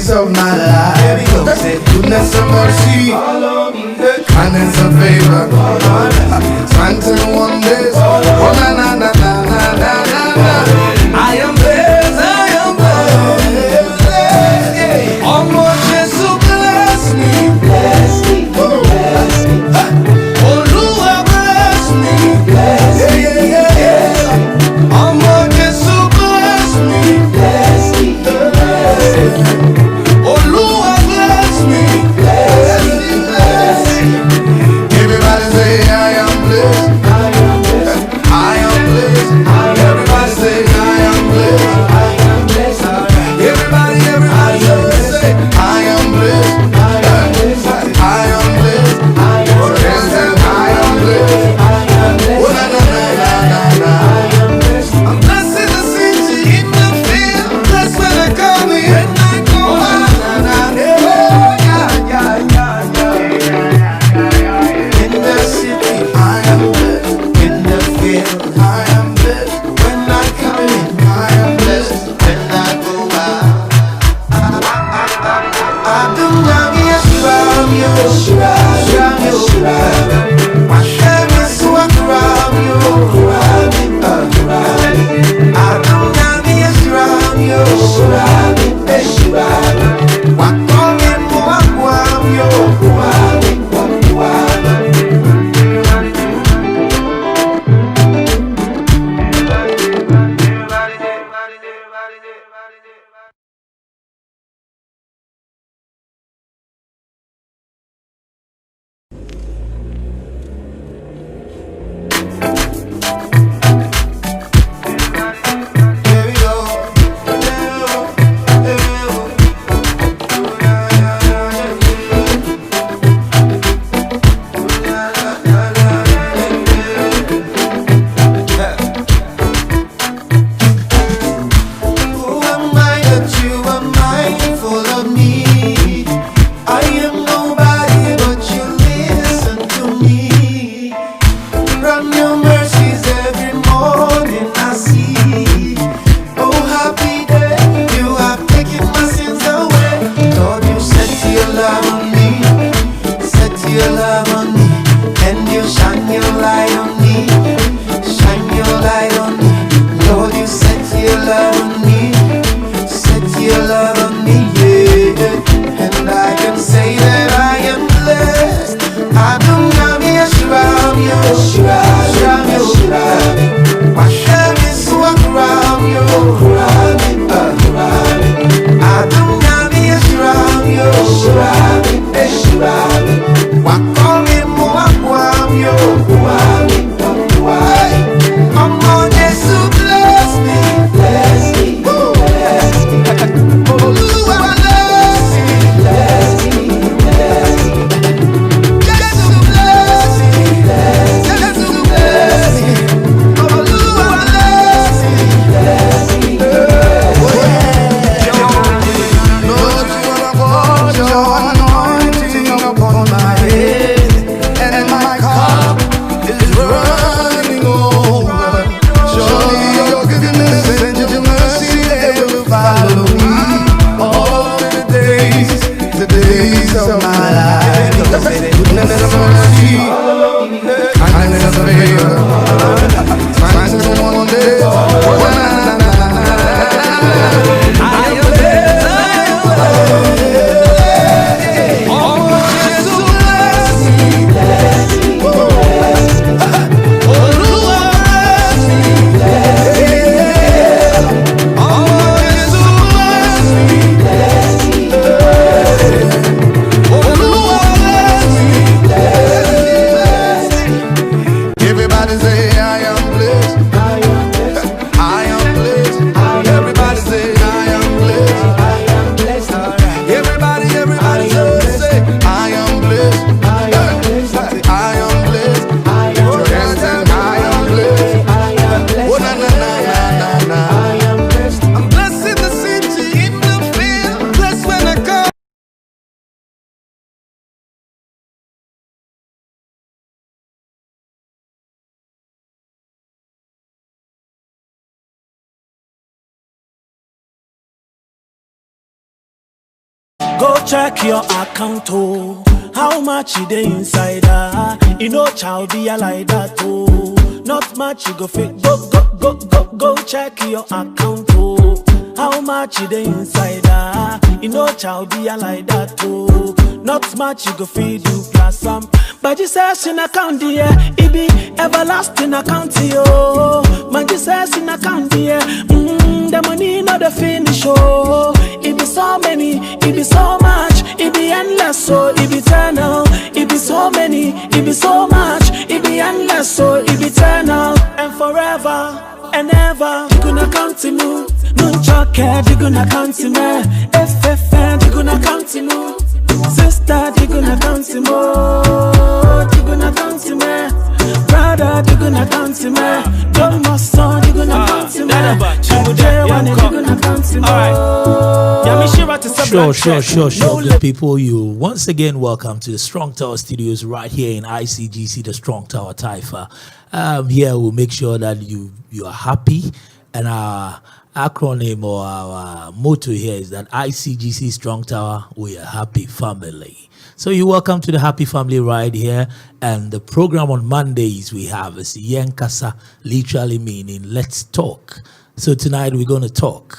Of my life, goodness and mercy, kindness and favor, signs and wonders. Oh na na na na na na na. I am blessed, I am blessed. Oh mon Jesus, bless me, bless me, bless me. Oh Lord, bless me, bless me, yeah. Oh mon Jesus, bless me, bless me, bless me. Everybody say I am blessed. Go check your account, oh. How much you dey inside, you know child be a like that, oh. Not much you go fit. Go check your account, oh. How much you dey inside, you know child be a like that, oh. Not much you go feed do plus some. But you says in account, yeah, it be everlasting account, yo. But you says in account, yeah, the money not the finish, oh. It be so many, it be so much, it be endless, so it be eternal. It be so many, it be so much, it be endless, so it be eternal. And forever and ever, you gonna count to me. No chocolate, you gonna count to me. FFN, you gonna count to me. Sister, you gonna count to me. You gonna count to me. Brother, you gonna count to me. Don't my son, you gonna count to me. You gonna count to me. Sure. Good people, you once again welcome to the Strong Tower Studios right here in ICGC, the Strong Tower Taifa. Here we'll make sure that you are happy, and our acronym or our motto here is that ICGC Strong Tower, we are happy family. So you're welcome to the happy family right here. And the program on Mondays we have is Yenkasa, literally meaning let's talk. So tonight we're going to talk.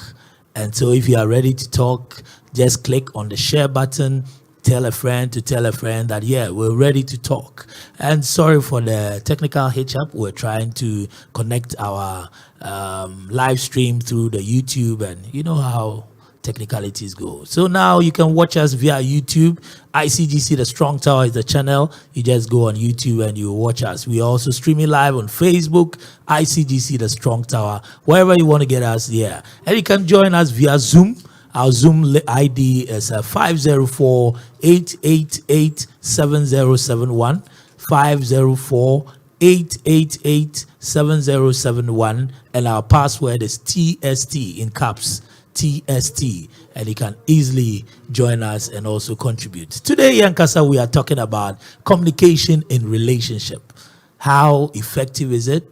And so if you are ready to talk, just click on the share button. Tell a friend to tell a friend that, yeah, we're ready to talk. And sorry for the technical hitch-up. We're trying to connect our live stream through the YouTube, and you know how technicalities go. So now you can watch us via YouTube. ICGC The Strong Tower is the channel. You just go on YouTube and you watch us. We are also streaming live on Facebook, ICGC The Strong Tower, wherever you want to get us, yeah. And you can join us via Zoom. Our Zoom ID is 504-888-7071, 504-888-7071, and our password is TST in caps, TST, and you can easily join us and also contribute. Today, Yenkasa, we are talking about communication in relationship. How effective is it?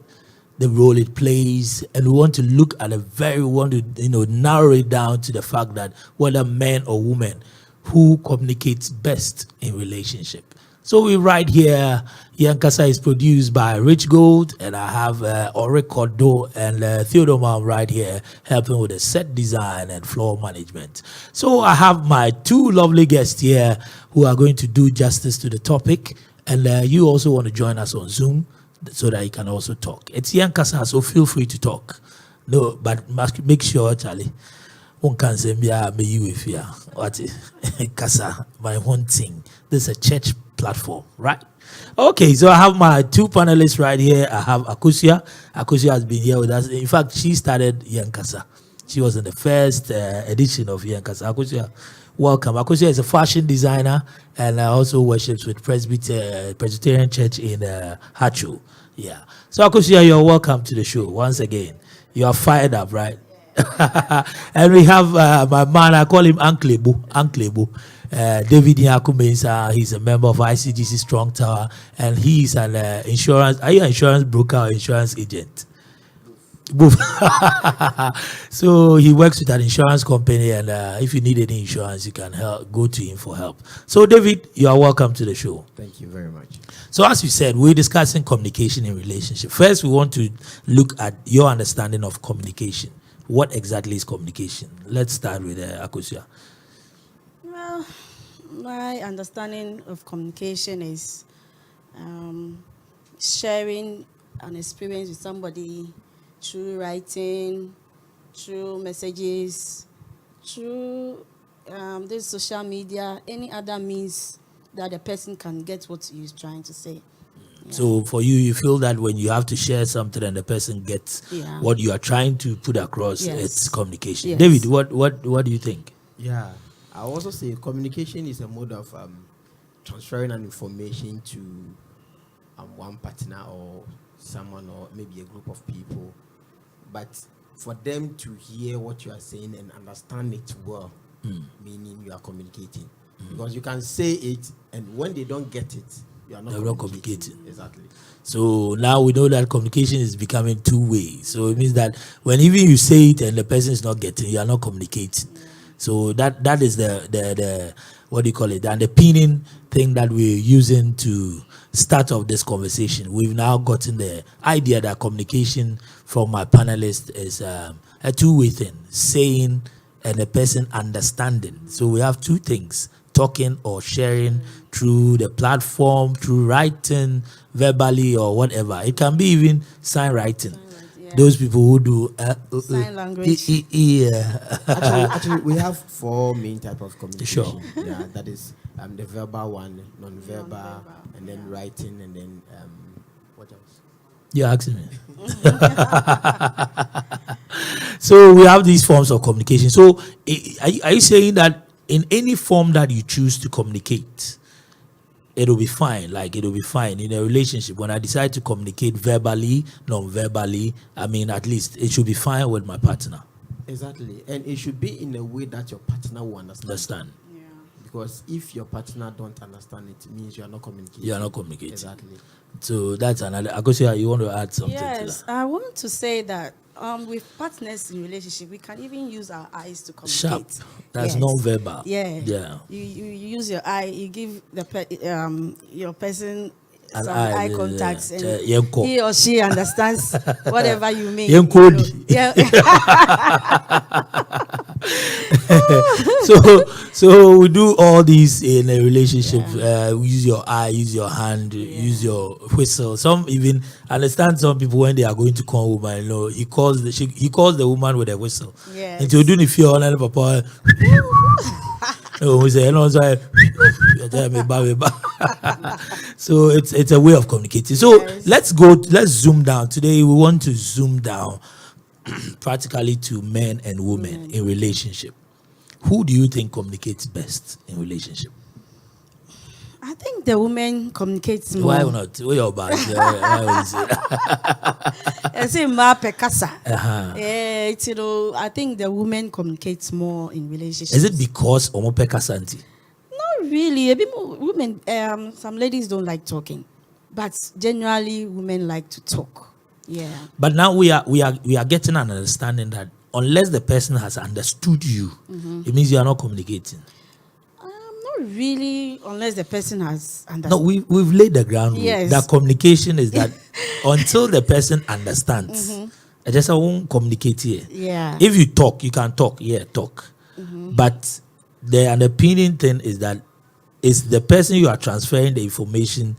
The role it plays, and we want to look at narrow it down to the fact that whether man or woman, who communicates best in relationship. So we right here, Yenkasa is produced by Rich Gold, and I have Orekodo and Theodore Mam right here helping with the set design and floor management. So I have my two lovely guests here who are going to do justice to the topic, and you also want to join us on Zoom so that you can also talk. It's Yenkasa, so feel free to talk. No, but make sure, Charlie, one can say me you if you what Kasa, my one thing. This is a church platform, right? Okay, so I have my two panelists right here. I have Akusia. Akusia has been here with us. In fact, she started Yenkasa. She was in the first edition of Yenkasa. Akusia, welcome. Akusia is a fashion designer and also worships with Presbyterian Church in Hachu. Yeah. So Akusia, you're welcome to the show once again. You are fired up, right? And we have my man, I call him Uncle Ebu. David Nyakumensa. He's a member of ICGC Strong Tower, and he's an insurance. Are you an insurance broker or insurance agent? Both. So he works with an insurance company, and if you need any insurance, you can go to him for help. So David, you are welcome to the show. Thank you very much. So as you said, we're discussing communication in relationship. First, we want to look at your understanding of communication. What exactly is communication? Let's start with Akusia. Well, my understanding of communication is sharing an experience with somebody through writing, through messages, through this social media, any other means that the person can get what he's trying to say. Yeah. So for you feel that when you have to share something and the person gets what you are trying to put across, it's communication. Yes. David, what do you think? Yeah, I also say communication is a mode of transferring an information to one partner or someone or maybe a group of people, but for them to hear what you are saying and understand it well, meaning you are communicating. Because you can say it, and when they don't get it, you are not communicating. Exactly. So now we know that communication is becoming two-way. So it means that when even you say it and the person is not getting, you are not communicating. So that is the what do you call it? The underpinning thing that we're using to start off this conversation. We've now gotten the idea that communication from my panelists is a two-way thing, saying and a person understanding. So we have two things: talking or sharing through the platform, through writing, verbally or whatever. It can be even sign writing. Yeah. Those people who do Sign language. yeah. Actually, we have 4 main type of communication. Sure. Yeah, that is the verbal one, non-verbal, and then writing, and then what else? You're asking me. So we have these forms of communication. So are you saying that in any form that you choose to communicate, it'll be fine? Like, it'll be fine in a relationship. When I decide to communicate verbally, non-verbally, I mean, at least it should be fine with my partner. Exactly, and it should be in a way that your partner will understand. Yeah. Because if your partner don't understand it, it means you are not communicating. You are not communicating. Exactly. So that's another. Akosia, you want to add something to Yes, that? I want to say that with partners in relationship, we can even use our eyes to communicate. Sharp. That's Yes. non-verbal. Yeah. Yeah. You use your eye. You give your person An some eye, eye yeah, contacts, yeah. and Yenko. he or she understands whatever you mean. Yenkodi. Yeah. So we do all these in a relationship. Use your eye, use your hand, use your whistle. Some even understand some people when they are going to call woman. You know, he calls the woman with a whistle. Yes. And to do the fear on papa. We say, so it's a way of communicating. So Yes. let's zoom down. Today we want to zoom down practically to men and women in relationship. Who do you think communicates best in relationship? I think the woman communicates more. Why not? Why your bad? Why would you say that? I say ma pekasa. Uh-huh. You know, I think the woman communicates more in relationships. Is it because Omopeka Santi? Not really. A bit more women. Some ladies don't like talking, but generally women like to talk. Yeah. But now we are getting an understanding that unless the person has understood you, it means you are not communicating. Not really, unless the person has understood. No, we've laid the groundwork. Yes. That communication is that until the person understands, I just won't communicate here. Yeah. If you talk, you can talk. Yeah, talk. But the underpinning thing is that it's the person you are transferring the information,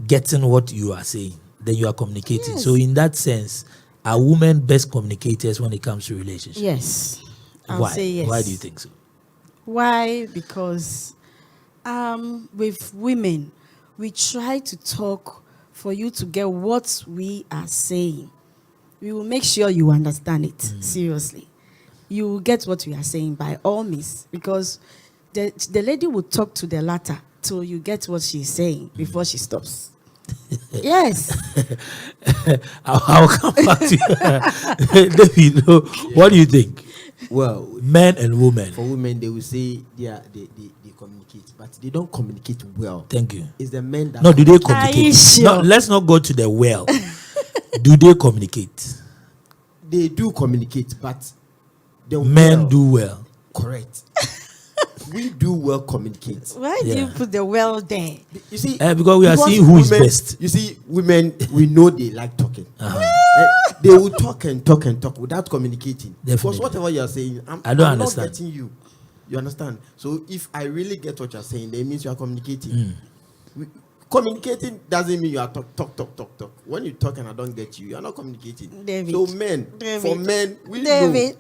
getting what you are saying, then you are communicating. Yes. So in that sense, are women best communicators when it comes to relationships? Yes. I'll Why? say yes. Why do you think so? Why? Because with women, we try to talk for you to get what we are saying. We will make sure you understand it. Seriously. You will get what we are saying by all means. Because the lady will talk to the latter till you get what she's saying before she stops. Yes. I'll come back to you. David, what do you think? Well, Men and women. for women, they will say they communicate, but they don't communicate well. Thank you. It's the men that No, do they Are you communicate? sure? No, let's not go to the well. Do they communicate? they do communicate, but the Men well- do well. correct. We do well communicate. Why do you Yeah. put the well there? You see, Because we are because seeing who is women- best. You see, women, we know they like talking. They will talk and talk and talk without communicating. Definitely. Because whatever you are saying, I don't I'm understand. not getting you. You understand? So if I really get what you are saying, that means you are communicating. Communicating doesn't mean you are talk. When you talk and I don't get you, you are not communicating. David. So men, for men, we know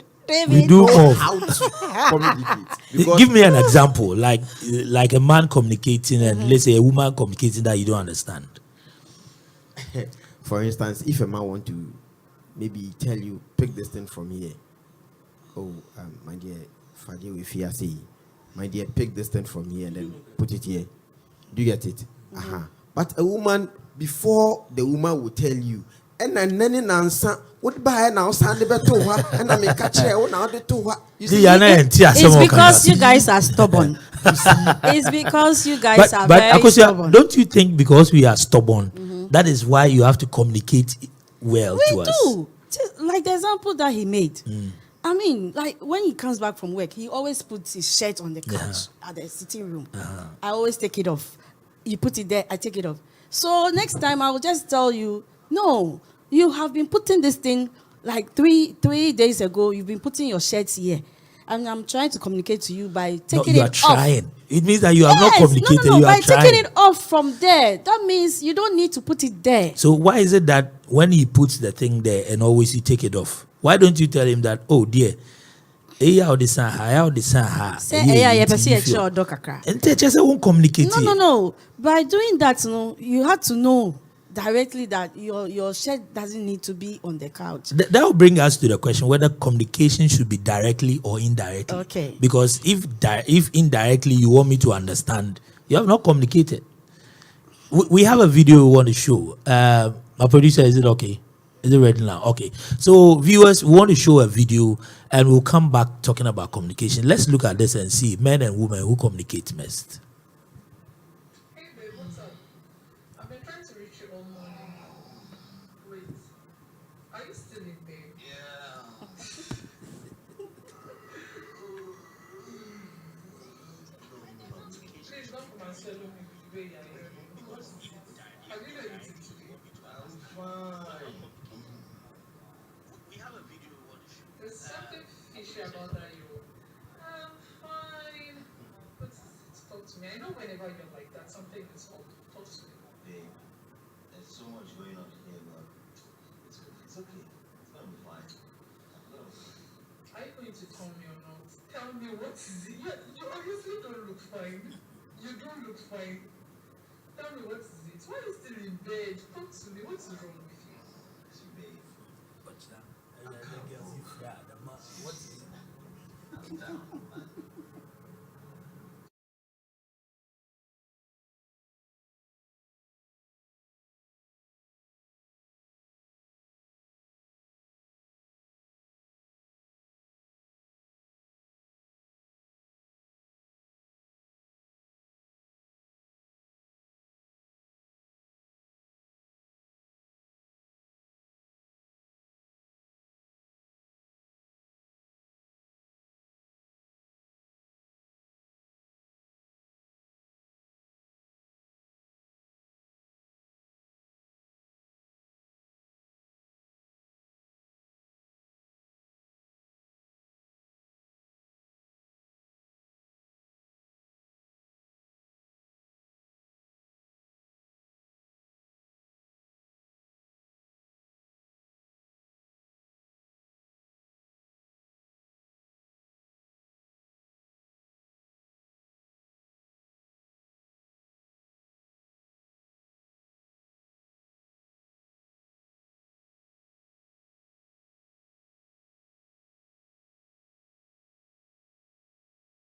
We do more. how to communicate. Because Give me an example, like a man communicating and let's say a woman communicating that you don't understand. for instance, if a man want to maybe tell you, pick this thing from here. Oh, my dear, Fadi with fear say, my dear, pick this thing from here and then put it here. Do you get it? But a woman, before the woman will tell you, and then answer, what by now, Sandy Betoa, and I may catch her now the Toa. You see, It's because you guys are stubborn. It's because you guys are but very Akosia, stubborn. don't you think because we are stubborn, that is why you have to communicate well to We us? do. Just like the example that he made. I mean, like when he comes back from work, he always puts his shirt on the couch at the sitting room. I always take it off. You put it there, I take it off. So next time I will just tell you, no, you have been putting this thing like three days ago. You've been putting your shirts here. And I'm trying to communicate to you by taking you it are trying. off. It means that you have not communicated. No. You By are trying. taking it off from there, that means you don't need to put it there. So why is it that when he puts the thing there and always you take it off? Why don't you tell him that, oh dear, say you just won't communicate. No. By doing that, you have to know directly that your shirt doesn't need to be on the couch. That will bring us to the question whether communication should be directly or indirectly. Okay. Because if indirectly you want me to understand, you have not communicated. We have a video we want to show. My producer, is it okay? Is it ready now? Okay. So viewers, we want to show a video and we'll come back talking about communication. Let's look at this and see men and women who communicate best. Hey babe, what's up? I've been trying to reach you all morning. Wait, are you still in bed? Yeah. Please don't come and swallow me the way you're here. Have you done anything today? I'm fine. We have a video we want to show. There's something fishy about that you. I'm fine. But talk to me. I know whenever you're like that, something is off. Talk to me. Babe, there's so much going on here, but it's okay. It's gonna be fine. Are you going to tell me or not? Tell me what is it? You obviously don't look fine. You don't look fine. Tell me what is it? Why are you still in bed? Talk to me. What is wrong with you? See, babe, I'm down, man.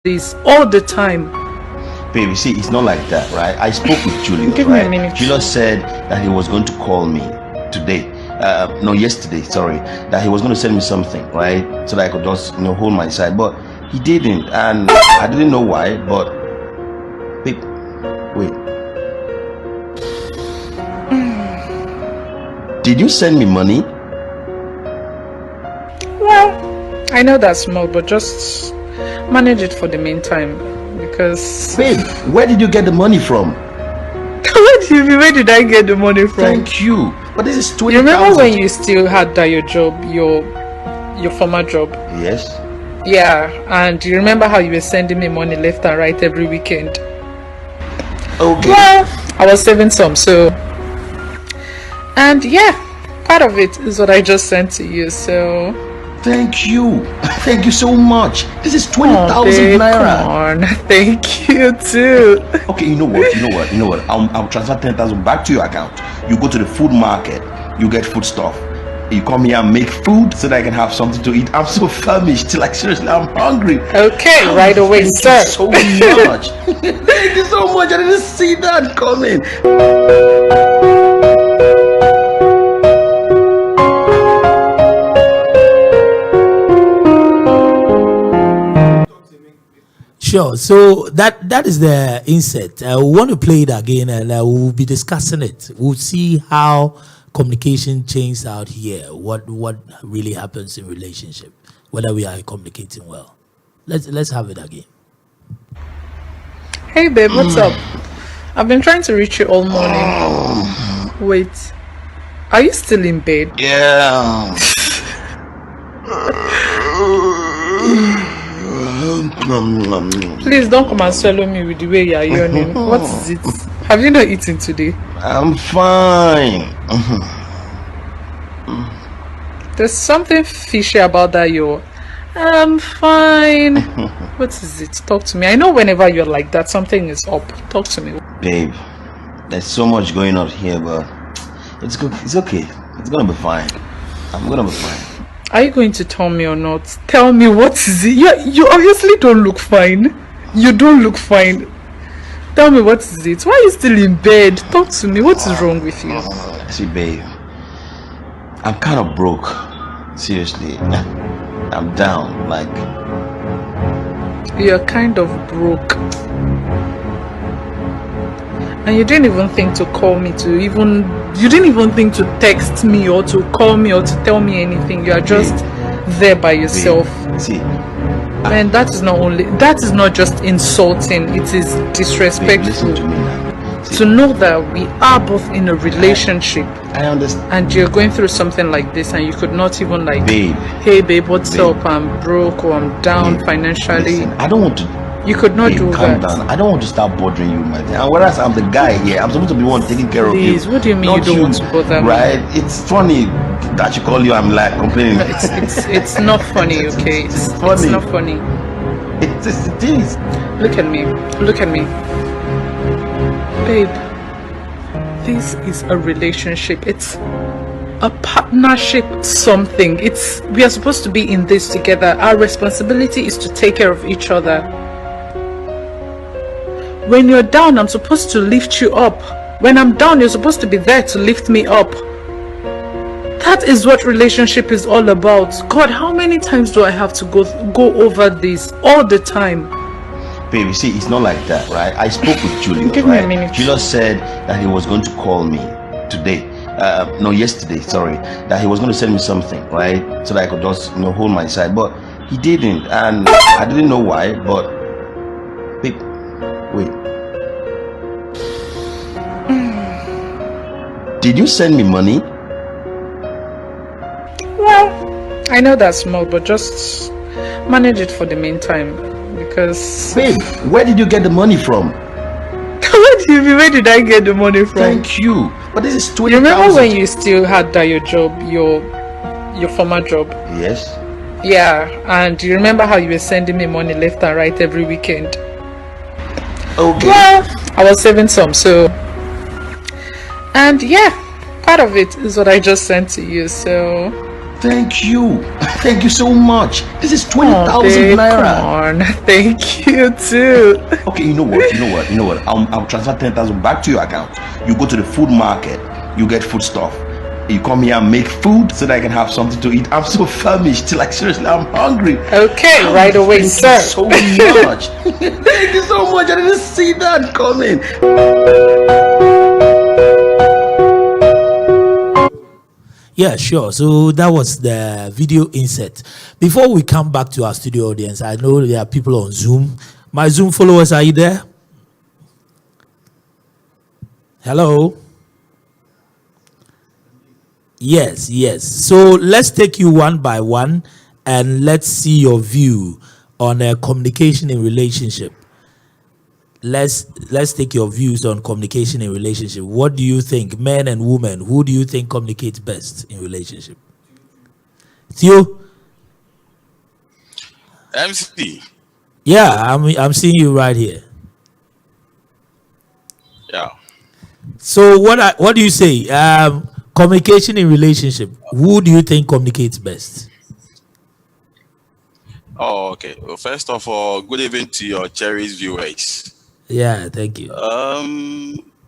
This all the time. Babe, you see, it's not like that, right? I spoke with Julius, Give me right? a minute. Julius said that he was going to call me today. No, yesterday, sorry. That he was going to send me something, right? So that I could just, hold my side. But he didn't, and I didn't know why, but babe, wait. Did you send me money? Well, I know that's small, but just manage it for the meantime, because Babe, where did you get the money from? where did I get the money from? Thank you. But this is 20,000. You remember when you still had that your job, your former job? Yes. Yeah, and you remember how you were sending me money left and right every weekend? Okay. Well, I was saving some, so, and yeah, part of it is what I just sent to you, so. Thank you. Thank you so much. This is 20,000 naira. Come on. Thank you too. Okay, you know what? I'll transfer 10,000 back to your account. You go to the food market, you get food stuff. You come here and make food so that I can have something to eat. I'm so famished. Like seriously, I'm hungry. Okay, right away, Thank sir. you so much. Thank you so much. I didn't see that coming. Sure. So that is the insert. We want to play it again, and we'll be discussing it. We'll see how communication changes out here. What really happens in relationship. whether we are communicating well. Let's have it again. Hey babe, what's up? I've been trying to reach you all morning. Wait, are you still in bed? Yeah. Please don't come and swallow me with the way you are yawning. What is it? Have you not eaten today? I'm fine. There's something fishy about that yaw. I'm fine. What is it? Talk to me. I know whenever you're like that, something is up. Talk to me. Babe, there's so much going on here, but it's good. It's okay. It's gonna be fine. I'm gonna be fine. Are you going to tell me or not? Tell me, what is it? You obviously don't look fine. You don't look fine. Tell me, what is it? Why are you still in bed? Talk to me. What is wrong with you? See, babe, I'm kind of broke. Seriously, I'm down. Like, You're kind of broke. And you didn't even think to call me you didn't even think to text me or to call me or to tell me anything. You are just there by yourself. babe, see, Man, that is not just insulting, it is babe, disrespectful. listen to me now. See, To know that we are both in a relationship I understand, and you're going through something like this and you could not even like, babe. hey babe, what's Babe. up? I'm broke or I'm down Babe, financially. Listen, I don't want to. You could not Babe, do calm that. down. I don't want to start bothering you, my dear. And whereas I'm the guy here, I'm supposed to be the one taking care Please, of you. what do you mean you Not don't want to bother me? right? It's funny that you call you. I'm like complaining. No, it's not funny, okay? It's funny. not funny. It is. Look at me. Look at me. Babe, this is a relationship. It's a partnership something. We are supposed to be in this together. Our responsibility is to take care of each other. When you're down, I'm supposed to lift you up. When I'm down, you're supposed to be there to lift me up. That is what relationship is all about. God, how many times do I have to go over this all the time? Babe, you see, it's not like that, right? I spoke with Julius, Give me a right? minute. Julius said that he was going to call me today. No, yesterday, sorry. That he was going to send me something, right? So that I could just, hold my side. But he didn't. And I didn't know why, but babe, wait. Did you send me money? Well, I know that's small, but just manage it for the meantime. Because Babe, where did you get the money from? where did I get the money from? Thank you. But this is You 20,000. remember when you still had that your job, your former job? Yes. Yeah, and you remember how you were sending me money left and right every weekend? Okay. Well, I was saving some, so, and yeah, part of it is what I just sent to you. So Thank you. Thank you so much. This is oh, 20,000 babe, naira. come on, thank you too. Okay, you know what? I'll transfer 10,000 back to your account. You go to the food market, you get food stuff. You come here and make food so that I can have something to eat. I'm so famished. Like, seriously, I'm hungry. Okay, right away, Thank sir. you so much. Thank you so much. I didn't see that coming. Yeah, sure. So that was the video insert. Before we come back to our studio audience, I know there are people on Zoom. My Zoom followers, are you there? Hello? Yes. So let's take you one by one and let's see your view on communication in relationship. Let's take your views on communication in relationship. What do you think, men and women? Who do you think communicates best in relationship? Theo? MC. Yeah, I'm seeing you right here. Yeah. So what do you say? Communication in relationship. Who do you think communicates best? Oh, okay. Well, first of all, good evening to your cherished viewers. Yeah, thank you.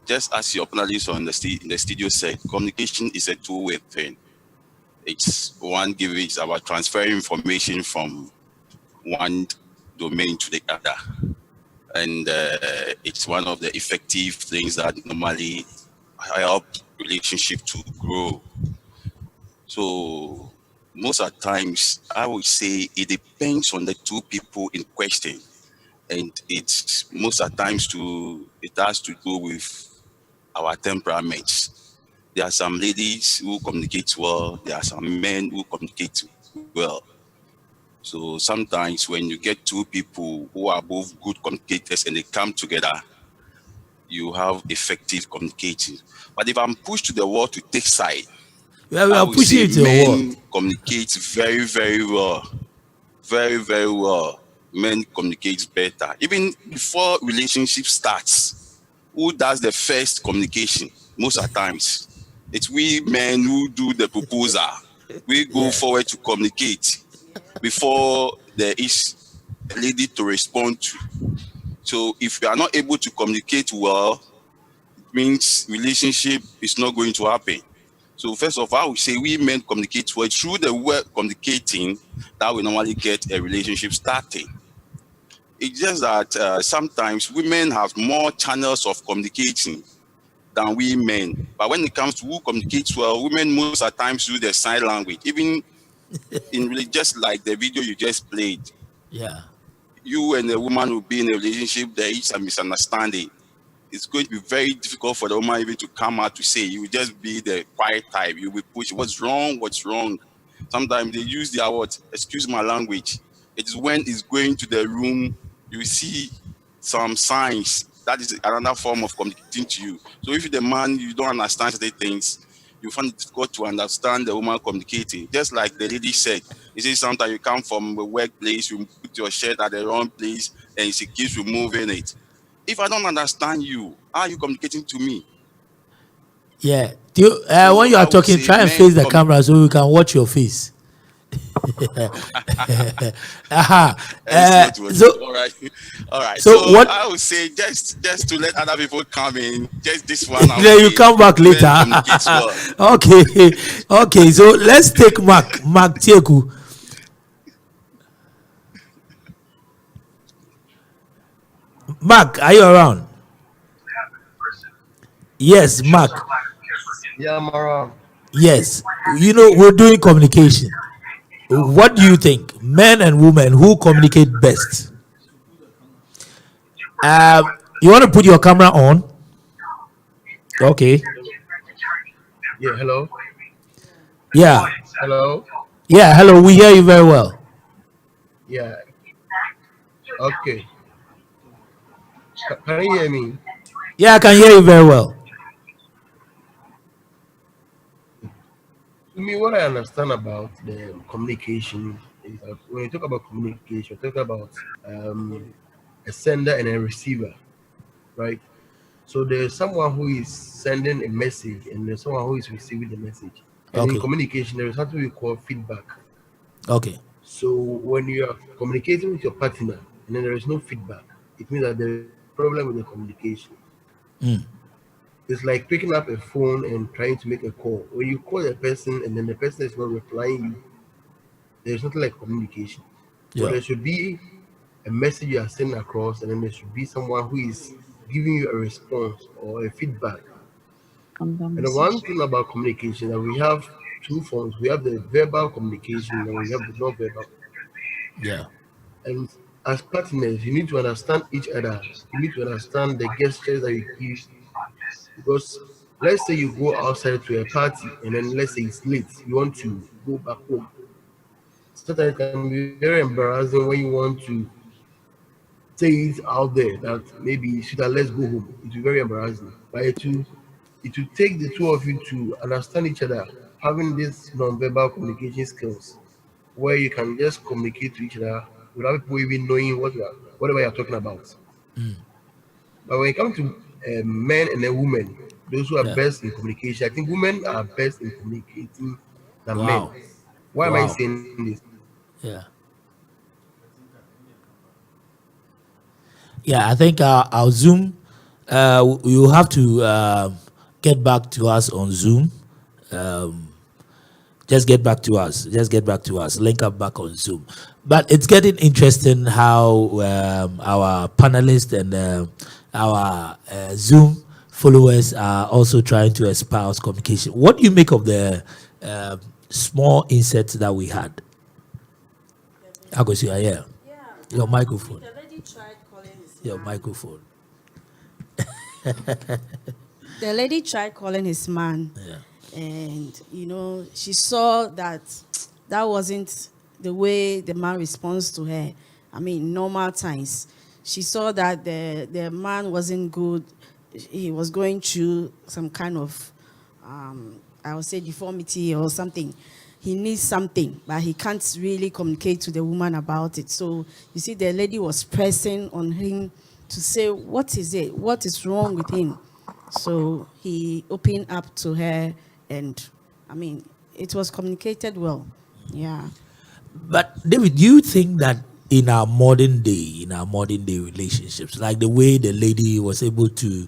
Just as your panelists in the studio said, communication is a two-way thing. It's about transferring information from one domain to the other, and it's one of the effective things that normally help relationship to grow. So most of the times, I would say it depends on the two people in question, and it's most of the times it has to do with our temperaments. There are some ladies who communicate well. There are some men who communicate well. So sometimes when you get two people who are both good communicators and they come together, you have effective communicating. But if I'm pushed to the wall to take side, We I are would pushing say it to the wall. men communicate very, very well. Very, very well. Men communicate better. Even before relationship starts, who does the first communication? Most of the times, it's we men who do the proposal. We go Yeah. forward to communicate before there is a lady to respond to. So if you are not able to communicate well, it means relationship is not going to happen. So first of all, I would say we men communicate well. Through the word communicating, that we normally get a relationship starting. It's just that sometimes women have more channels of communicating than we men. But when it comes to who communicates well, women most of the times use the sign language. Even in just like the video you just played, Yeah. you and the woman will be in a relationship, there is a misunderstanding. It's going to be very difficult for the woman even to come out to say. You will just be the quiet type. You'll be pushing. What's wrong? What's wrong? Sometimes they use their what? Excuse my language. It is when it's going to the room, you see some signs. That is another form of communicating to you. So if you're the man, you don't understand certain things, you find it difficult to understand the woman communicating. Just like the lady said, you see, sometimes you come from a workplace, you put your shirt at the wrong place, and she keeps removing it. If I don't understand you, how are you communicating to me? Yeah. When So you are I would talking, say try and men face the camera so we can watch your face. Aha. it's not what So, all right. All right. So so what? I would say just to let other people come in, just this one I would Then you say come back later. men communicates well. Okay. Okay. So let's take Mark. Mark Tieku. Mark, are you around? Yes, Mark. Yeah, I'm around. Yes. You know, we're doing communication. What do you think? Men and women, who communicate best? You want to put your camera on? Okay. Yeah, hello. Yeah. Hello. Yeah. Hello. We hear you very well. Yeah. Okay. Can you hear me? Yeah, I can hear you very well. To me, what I understand about the communication is that when you talk about communication, you talk about um, a sender and a receiver, right? So there's someone who is sending a message and there's someone who is receiving the message. And in Okay. communication, there is something we call feedback. Okay. So when you are communicating with your partner and then there is no feedback, it means that there is a problem with the communication. Mm. It's like picking up a phone and trying to make a call. When you call a person and then the person is not replying you, there's nothing like communication. So Yeah. there should be a message you are sending across, and then there should be someone who is giving you a response or a feedback. And the one thing about communication that we have two forms. We have the verbal communication and we have the non-verbal. Yeah. And as partners, you need to understand each other. You need to understand the gestures that you give. Because let's say you go outside to a party and then let's say it's late, you want to go back home. Sometimes it can be very embarrassing when you want to say it out there that maybe should I let's go home. It will be very embarrassing. But it will take the two of you to understand each other, having this non-verbal communication skills where you can just communicate to each other without people even knowing whatever you're talking about. But when it comes to men and a woman, those who are Yeah. best in communication, I think women are best in communicating than men. Wow. Why am I Wow. saying this? Yeah. Yeah. I think our Zoom. You have to get back to us on Zoom. Just get back to us. Just get back to us. Link up back on Zoom. But it's getting interesting how our panelists and our Zoom followers are also trying to espouse communication. What do you make of the small insert that we had. I go see her, yeah. Your microphone. The lady tried calling his Your man. microphone. The lady tried calling his man. Yeah. And, she saw that wasn't the way the man responds to her. I mean, normal times. She saw that the man wasn't good. He was going through some kind of, I would say, deformity or something. He needs something, but he can't really communicate to the woman about it. So, you see, the lady was pressing on him to say, what is it? What is wrong with him? So, he opened up to her, and, I mean, it was communicated well. Yeah. But David, do you think that in our modern day relationships, like the way the lady was able to,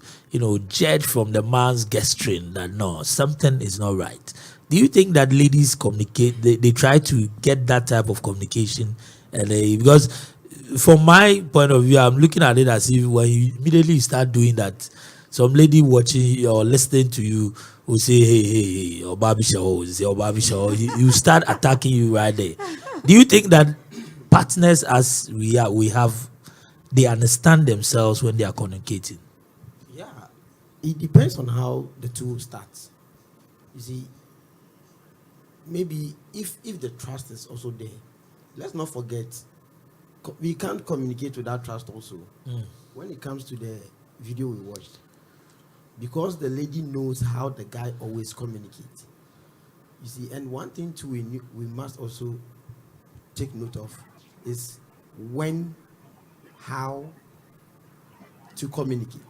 judge from the man's gesturing that no, something is not right. Do you think that ladies communicate, they try to get that type of communication? And because from my point of view, I'm looking at it as if when you immediately start doing that, some lady watching or listening to you will say, hey, or Barbie show, you start attacking you right there. Do you think that partners as we have, they understand themselves when they are communicating? Yeah, it depends on how the two start. You see, maybe if the trust is also there, let's not forget, we can't communicate without trust also. When it comes to the video we watched, because the lady knows how the guy always communicates. You see, and one thing too we must also take note of is how to communicate.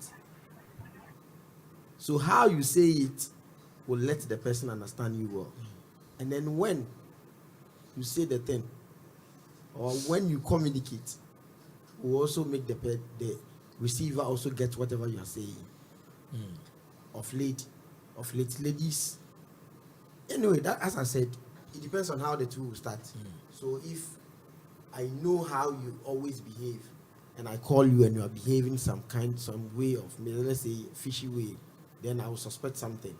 So how you say it will let the person understand you well. And then when you say the thing, or when you communicate, will also make the receiver also get whatever you are saying. Of late, ladies. Anyway, that, as I said, it depends on how the two will start. So if I know how you always behave, and I call you and you are behaving some way of, let's say, fishy way, then I will suspect something.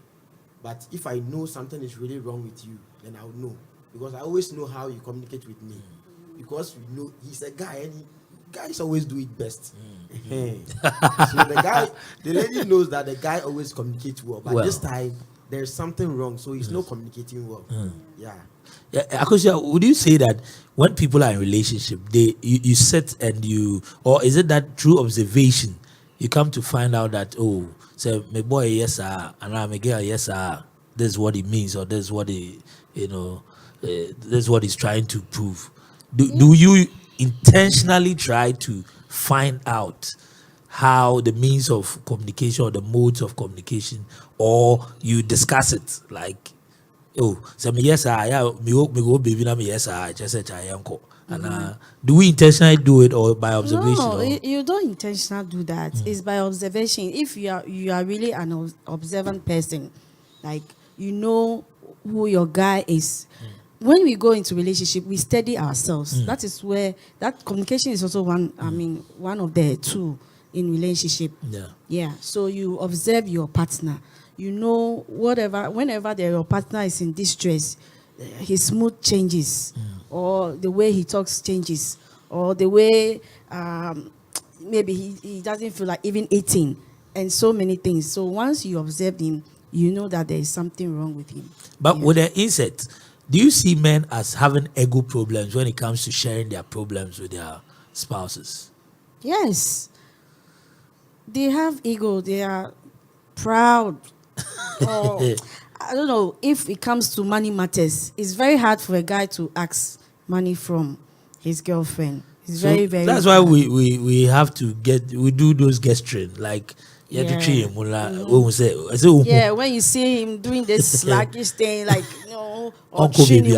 But if I know something is really wrong with you, then I will know, because I always know how you communicate with me. Because we know he's a guy, and guys always do it best. So the lady knows that the guy always communicates well, but this time there's something wrong, so he's not communicating well. Yeah, Akosia, would you say that when people are in relationship, you sit and or is it that through observation you come to find out that, oh, say my boy yes sir, and I'm a girl yes sir, this is what it means, or this is what this is what he's trying to prove? Do you intentionally try to find out how the means of communication or the modes of communication, or you discuss it like, oh, so me yes I me go baby na me yes I just say I uncle. And do we intentionally do it, or by observation? No, you don't intentionally do that. It's by observation. If you are really an observant person, like you know who your guy is. When we go into relationship, we study ourselves. That is where that communication is also one. I mean, one of the two in relationship. Yeah. So you observe your partner. You know, whenever your partner is in distress, his mood changes, or the way he talks changes, or the way maybe he doesn't feel like even eating, and so many things. So once you observe him, you know that there is something wrong with him. But with the inset, do you see men as having ego problems when it comes to sharing their problems with their spouses? Yes. They have ego. They are proud. Or, I don't know, if it comes to money matters, it's very hard for a guy to ask money from his girlfriend. It's very, very that's hard. why we have to do those gesturing, like when you see him doing this sluggish thing, like or Uncle baby,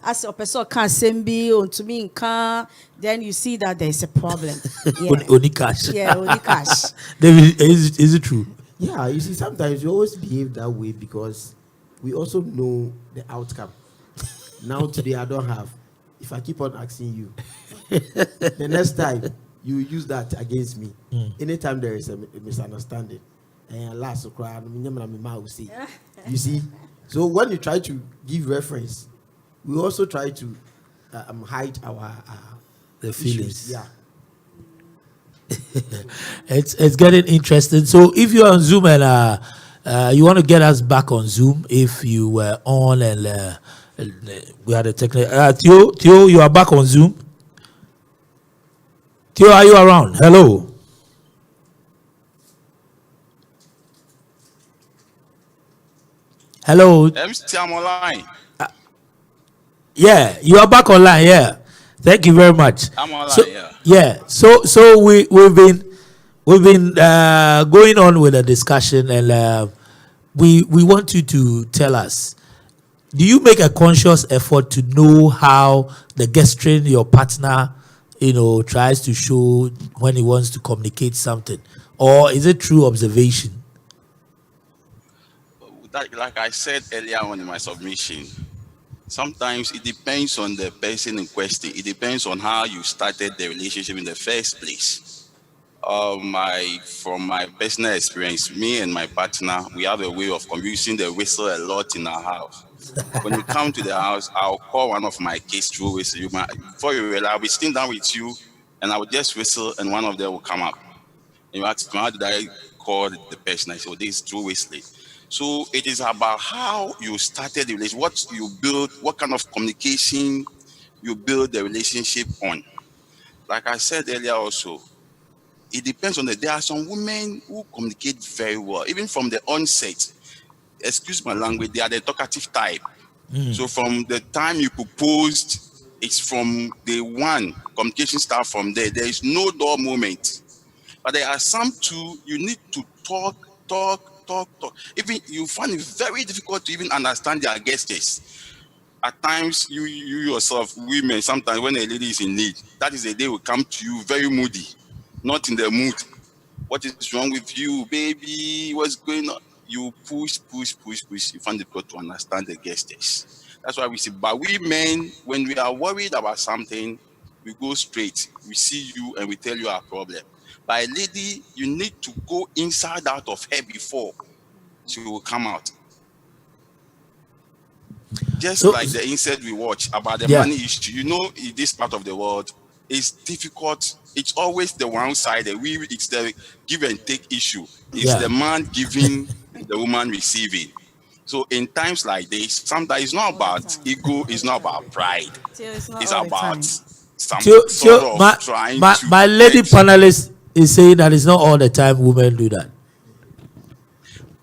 as a person can't send bill to me in car, then you see that there's a problem. Only cash. Yeah, only cash. David, is it true? Yeah, you see, sometimes we always behave that way because we also know the outcome. Now today I don't have. If I keep on asking you, the next time you use that against me. Anytime there is a misunderstanding, and last cry, you see. So when you try to give reference, we also try to hide our The issues. feelings. Yeah. It's getting interesting. So if you're on Zoom and you want to get us back on Zoom, if you were on and we had a technical. Theo, you are back on Zoom. Theo, are you around? Hello. Hello. MC, I'm online. Yeah, you are back online. Yeah, thank you very much. I'm So online, yeah. yeah, so we've been going on with a discussion, and we want you to tell us: do you make a conscious effort to know how the gesturing your partner, tries to show when he wants to communicate something, or is it true observation? Like I said earlier on in my submission, sometimes it depends on the person in question. It depends on how you started the relationship in the first place. From my personal experience, me and my partner, we have a way of using the whistle a lot in our house. When you come to the house, I'll call one of my kids through whistle. Before you realize, I'll be sitting down with you, and I will just whistle, and one of them will come up. And you ask me, how did I call the person? I say, oh, this is through whistling. So it is about how you started the relationship, what you build, what kind of communication you build the relationship on. Like I said earlier also, it depends on there are some women who communicate very well, even from the onset. Excuse my language, they are the talkative type. So from the time you proposed, it's from the one communication start from there. There is no dull moment. But there are some too, you need to talk, talk, talk, talk. Even you find it very difficult to even understand their gestures. At times, you yourself, women, sometimes when a lady is in need, that is the day will come to you very moody, not in the mood. What is wrong with you, baby? What's going on? You push, push, push, push. You find it difficult to understand the gestures. That's why we say, but we men, when we are worried about something, we go straight. We see you and we tell you our problem. But a lady, you need to go inside out of her before she will come out. Just So like the insert we watch about the yeah, money issue, in this part of the world, it's difficult. It's always the one side. It's the give and take issue. It's yeah. the man giving and the woman receiving. So in times like this, sometimes it's not All the about time. ego, All it's the not time. about pride. Till it's not It's all the about time. some sort Theo, of my, trying my to my lady get. panelist is saying that it's not all the time women do that.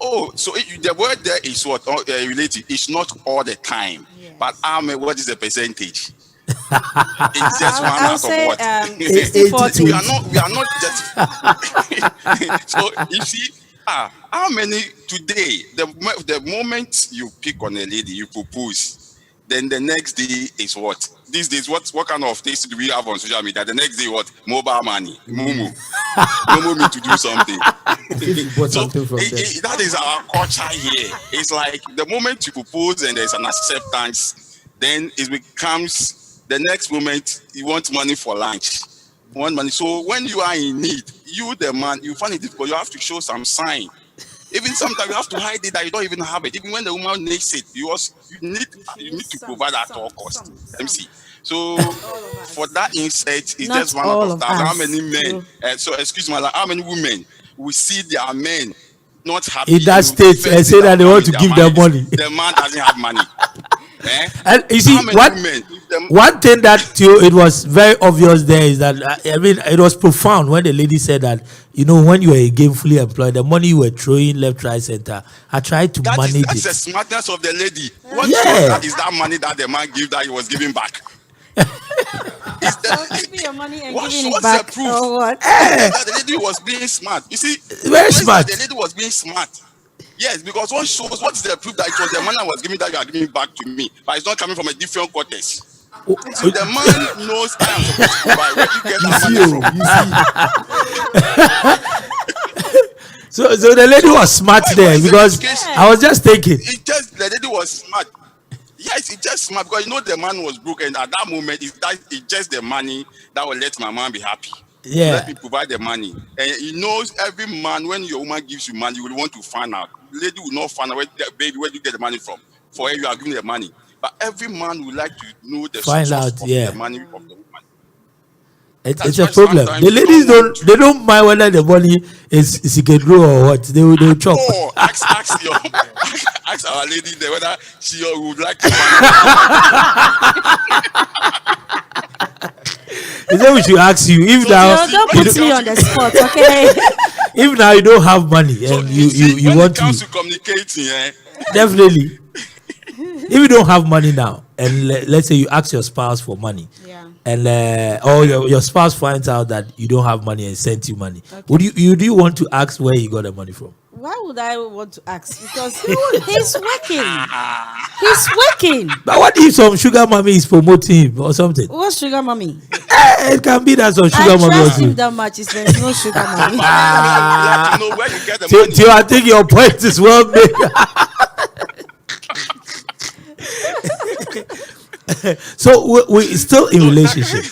Oh, so the word there is what related. It's not all the time, but Yes. what is the percentage? It's just one I'll out of say what? 60 we 40. are not. We are not just. So you see, how many today? The moment you pick on a lady, you propose. Then the next day is what? These days, what kind of things do we have on social media? The next day, what? Mobile money, Mumu. Momo me to do something. As if you bought So something from them. that is our culture here. It's like the moment you propose and there's an acceptance, then it becomes the next moment you want money for lunch. You want money. So when you are in need, you the man, you find it difficult. You have to show some sign. Even sometimes you have to hide it that you don't even have it. Even when the woman needs it, You you need need to some, provide at some, all costs. some, some. MC. So All of for us. that insight, it's Not just one out all of of thousand. How us. many men? True. So excuse me, like, how many women we see their men not In happy, that and the state and first thing say that that will they come want in to their give mind them is money. the man doesn't have money. Eh? And you see, How many what women? If them, one thing that it was very obvious there is that I mean it was profound when the lady said that when you were gainfully employed, the money you were throwing left, right, center, I tried to manage that's the it. smartness of the lady. What shows Yeah, that is that money that the man give that he was giving back. Is So that keeping your money and what? giving it What's the back proof? or what? Evidence that the lady was being smart. You see, it very shows that the smart. lady was being smart. Yes, because what shows what is the proof that it was the money I was giving that you are giving back to me, but it's not coming from a different quarters. So the man knows I am supposed to provide. Where do you get You that see, money from? you see. So the lady So was smart where there is the because education? I was just thinking, It just the lady was smart. Yes, it's just smart because the man was broke, and at that moment, it's just the money that will let my man be happy. So let yeah, me provide the money. And he knows every man when your woman gives you money, you will want to find out. The lady will not find out baby, where do you get the money from? For her, you are giving the money. But every man would like to know the Find source out, of yeah. the money of the woman. It's That's a why problem. sometimes The you ladies don't want they to. don't mind whether the money is Sikedro or what. They will chop. Oh, ask your ask our lady there whether she would like to find out. He said we should ask you if So now Don't you put don't, me on the spot, okay? if now you don't have money So and you see, you when want it comes to to communicating, definitely. If you don't have money now, and let's say you ask your spouse for money, Yeah. and or your spouse finds out that you don't have money and sends you money, Okay. would you want to ask where you got the money from? Why would I want to ask? Because he's working. He's working. But what if some sugar mommy is promoting him or something? What's sugar mommy? It can be that some I sugar mommy trust was him doing. that much. There's no sugar mommy. you have to know where you get the money. Till I think your point is well made. So we still in relationship.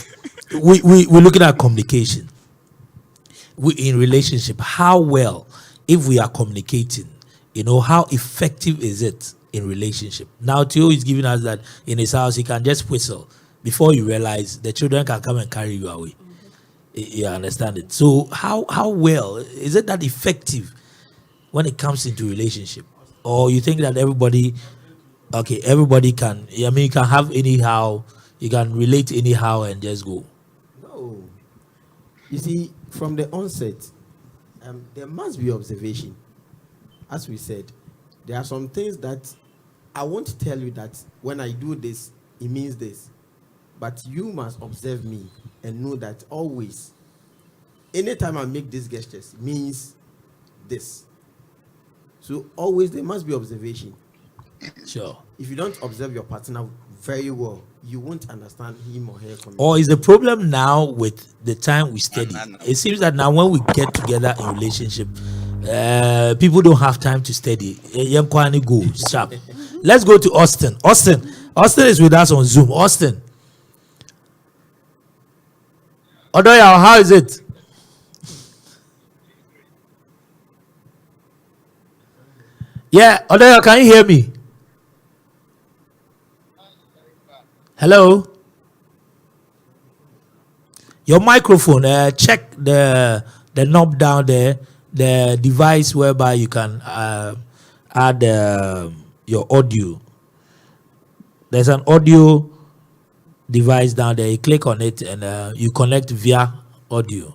We're looking at communication. We in relationship. How well, if we are communicating, how effective is it in relationship? Now Theo is giving us that in his house he can just whistle before you realize the children can come and carry you away. You understand it? So how well is it that effective when it comes into relationship? Or you think that everybody can, you can have anyhow, you can relate anyhow and just go? No. You see, from the onset, there must be observation. As we said, there are some things that I won't tell you that when I do this, it means this. But you must observe me and know that always, anytime I make these gestures, it means this. So always there must be observation. Sure. If you don't observe your partner very well, you won't understand him or her. Or is the problem now with the time we study? It seems that now when we get together in relationship, people don't have time to study. Young Kwani go sharp. Let's go to Austin. Austin is with us on Zoom. Austin. Odoya, how is it? Yeah, Odoya, can you hear me? Hello? Your microphone, check the knob down there, the device whereby you can add your audio. There's an audio device down there. You click on it and you connect via audio.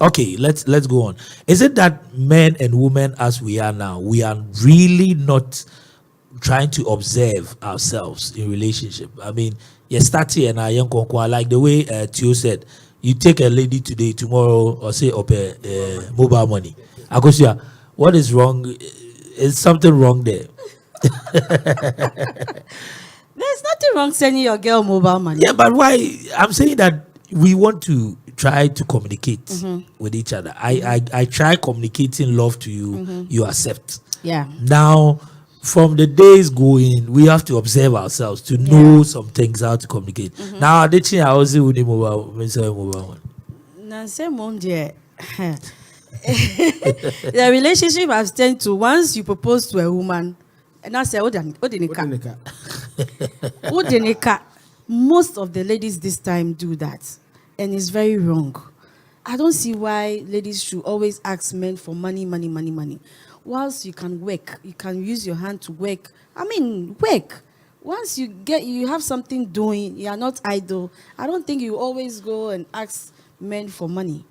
Okay, let's go on. Is it that men and women as we are now, we are really not trying to observe ourselves in relationship? I mean, you start here and I like the way Theo said, you take a lady today, tomorrow, or say mobile money. Akosia, what is wrong? Is something wrong there? There's nothing wrong sending your girl mobile money. Yeah, but why? I'm saying that we want to try to communicate with each other. I try communicating love to you, you accept. Yeah. Now, from the days going, we have to observe ourselves to know some things, how to communicate. Now, I also with mobile one. The relationship has turned to once you propose to a woman, and I say, most of the ladies this time do that, and it's very wrong. I don't see why ladies should always ask men for money. Whilst you can work, you can use your hand to work. I mean, work. Once you have something doing, you are not idle. I don't think you always go and ask men for money.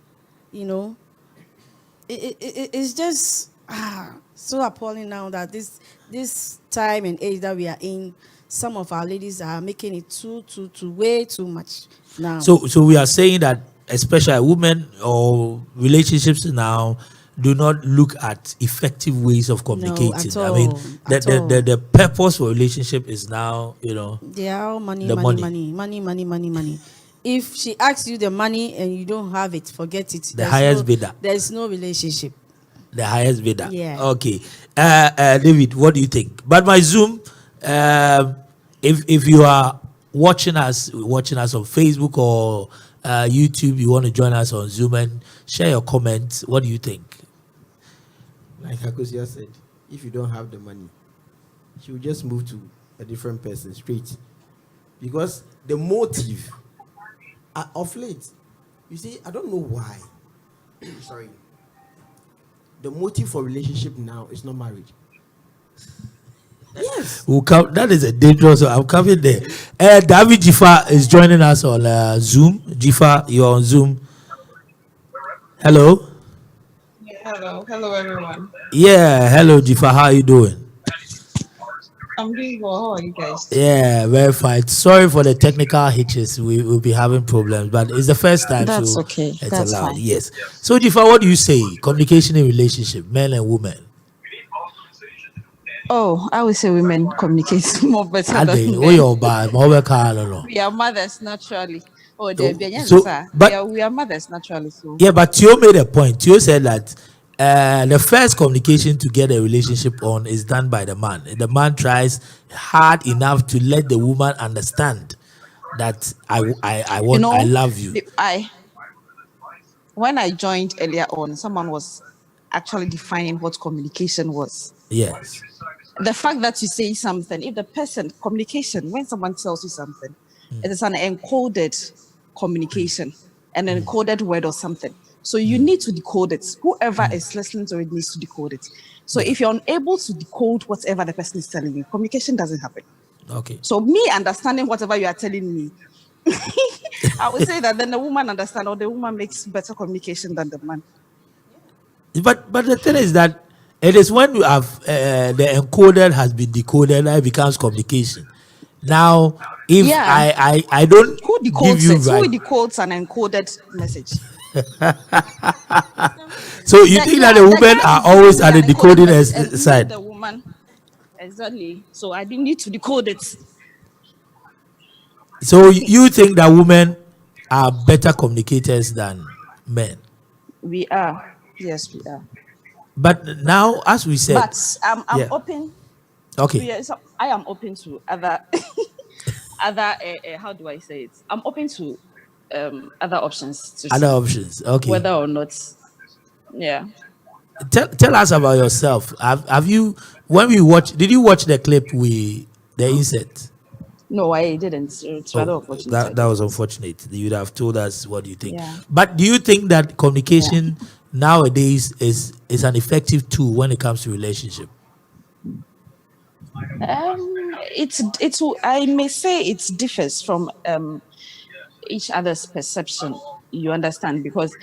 It's just so appalling now that this time and age that we are in, some of our ladies are making it too way too much now. So we are saying that especially women or relationships now do not look at effective ways of communicating. No, at all, I mean, the purpose for relationship is now, they are all money. If she asks you the money and you don't have it, forget it. The highest bidder. There's no relationship. The highest bidder. Yeah. Okay. David, what do you think? But my Zoom, if you are watching us on Facebook or YouTube, you want to join us on Zoom and share your comments. What do you think? Like Akosia said, if you don't have the money, she will just move to a different person straight, because the motive of late, you see, I don't know why. Sorry, the motive for relationship now is not marriage. Yes. We'll come, that is a dangerous one. I'm coming there. David Jifa is joining us on Zoom. Jifa, you're on Zoom. Hello. Hello everyone. Yeah, hello Jifa. How are you doing? I'm doing well. How are you guys? Yeah, very fine. Sorry for the technical hitches. We will be having problems, but it's the first time, That's so okay. it's That's allowed. fine. Yes. So Jifa, what do you say? Communication in relationship, men and women. Oh, I would say women communicate more better Ade, than oh men. your bad, more car, no. We are mothers naturally. Oh, they're So, being so, but we are mothers naturally. So yeah, but Tio made a point. Tio said that the first communication to get a relationship on is done by the man. The man tries hard enough to let the woman understand that I love you. I when I joined earlier on, someone was actually defining what communication was. Yes. The fact that you say something, if the person communication, when someone tells you something, it is an encoded communication, an encoded word or something. So you need to decode it. Whoever is listening to it needs to decode it. So Yeah. if you're unable to decode whatever the person is telling you, communication doesn't happen. Okay. So me understanding whatever you are telling me, I would say that then the woman understand, or the woman makes better communication than the man. But the thing is that it is when you have the encoded has been decoded that it becomes communication. Now, if Yeah. I don't Who give decodes you it? right, Who decodes an encoded message? so you think that the The women guy are is giving always me at the an encoded decoding message, and me, side. the woman, exactly. So I didn't need to decode it. So you think that women are better communicators than men? We are, yes, we are. But now, as we said, But I'm yeah, open. okay, Yeah, so I am open to other, other. How do I say it? I'm open to other options to other see options. Okay, whether or not. Yeah. tell us about yourself. Have you when we watch? Did you watch the clip the insert? No, I didn't. It's rather Oh, unfortunate I that was didn't. unfortunate. You'd have told us what you think. Yeah. But do you think that Yeah. communication nowadays is an effective tool when it comes to relationship? It's I may say it differs from each other's perception. You understand? Because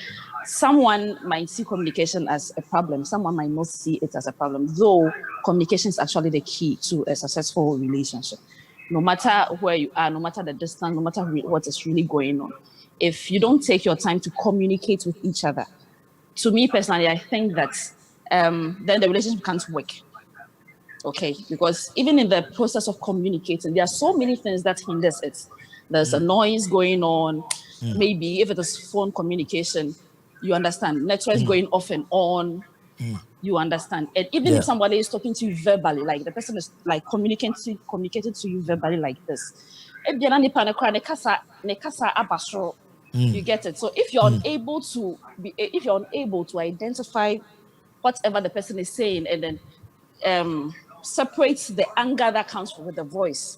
someone might see communication as a problem, someone might not see it as a problem, though communication is actually the key to a successful relationship. No matter where you are, no matter the distance, no matter what is really going on, if you don't take your time to communicate with each other, to me personally, I think that then the relationship can't work. Okay, because even in the process of communicating, there are so many things that hinders it. There's a noise going on. Maybe if it is phone communication, you understand networks going off and on. You understand, and even Yeah. if somebody is talking to you verbally, like the person is like communicating to you verbally like this. You get it. So if you're unable to identify whatever the person is saying, and then separates the anger that comes with the voice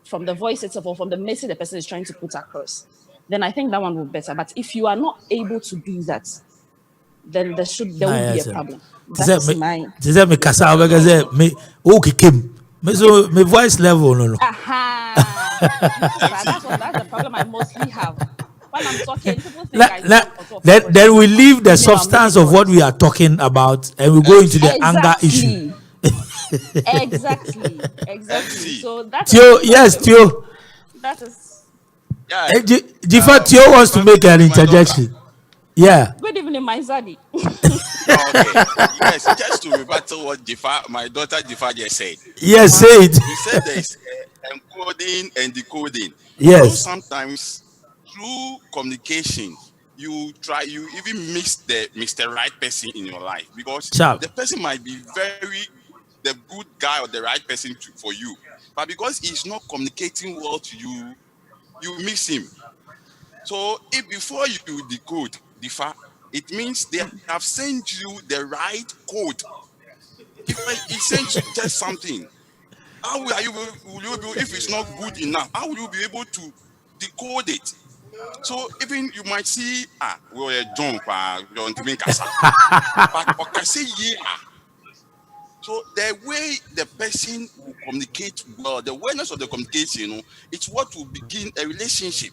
from the voice itself, or from the message the person is trying to put across, then I think that one will be better. But if you are not able to do that, then there Nah, will be a yes. problem. Te That sɛ is me my te sɛ me kasa perspective. wobɛka sɛ me wokekem me so me voice level no. Aha, that's the problem I mostly have. When I'm talking, people think Na- I na- talk a lot of then voice, we leave the many substance of what we words. are talking about and we go into the anger issue. Exactly. Exactly. MC. So that is Tio, that yes, Tio. that is Yeah. Jifa Tio wants to make an With my daughter. interjection. Yeah. good evening, my zaddy. Okay. Yes, just to rebuttal what my daughter Jifa just said. Yes, Jifa, say it. you said there is encoding and decoding. Yes. Sometimes through communication, you even miss the right person in your life, because Sharp. the person might be the good guy or the right person for you, but because he's not communicating well to you, you miss him. So if before you decode differ, it means they have sent you the right code. If he sent you just something, How will if it's not good enough? How will you be able to decode it? So even you might see we are drunk, John Yenkasa, but okay, say yeah. So the way the person will communicate well, the awareness of the communication, it's what will begin a relationship.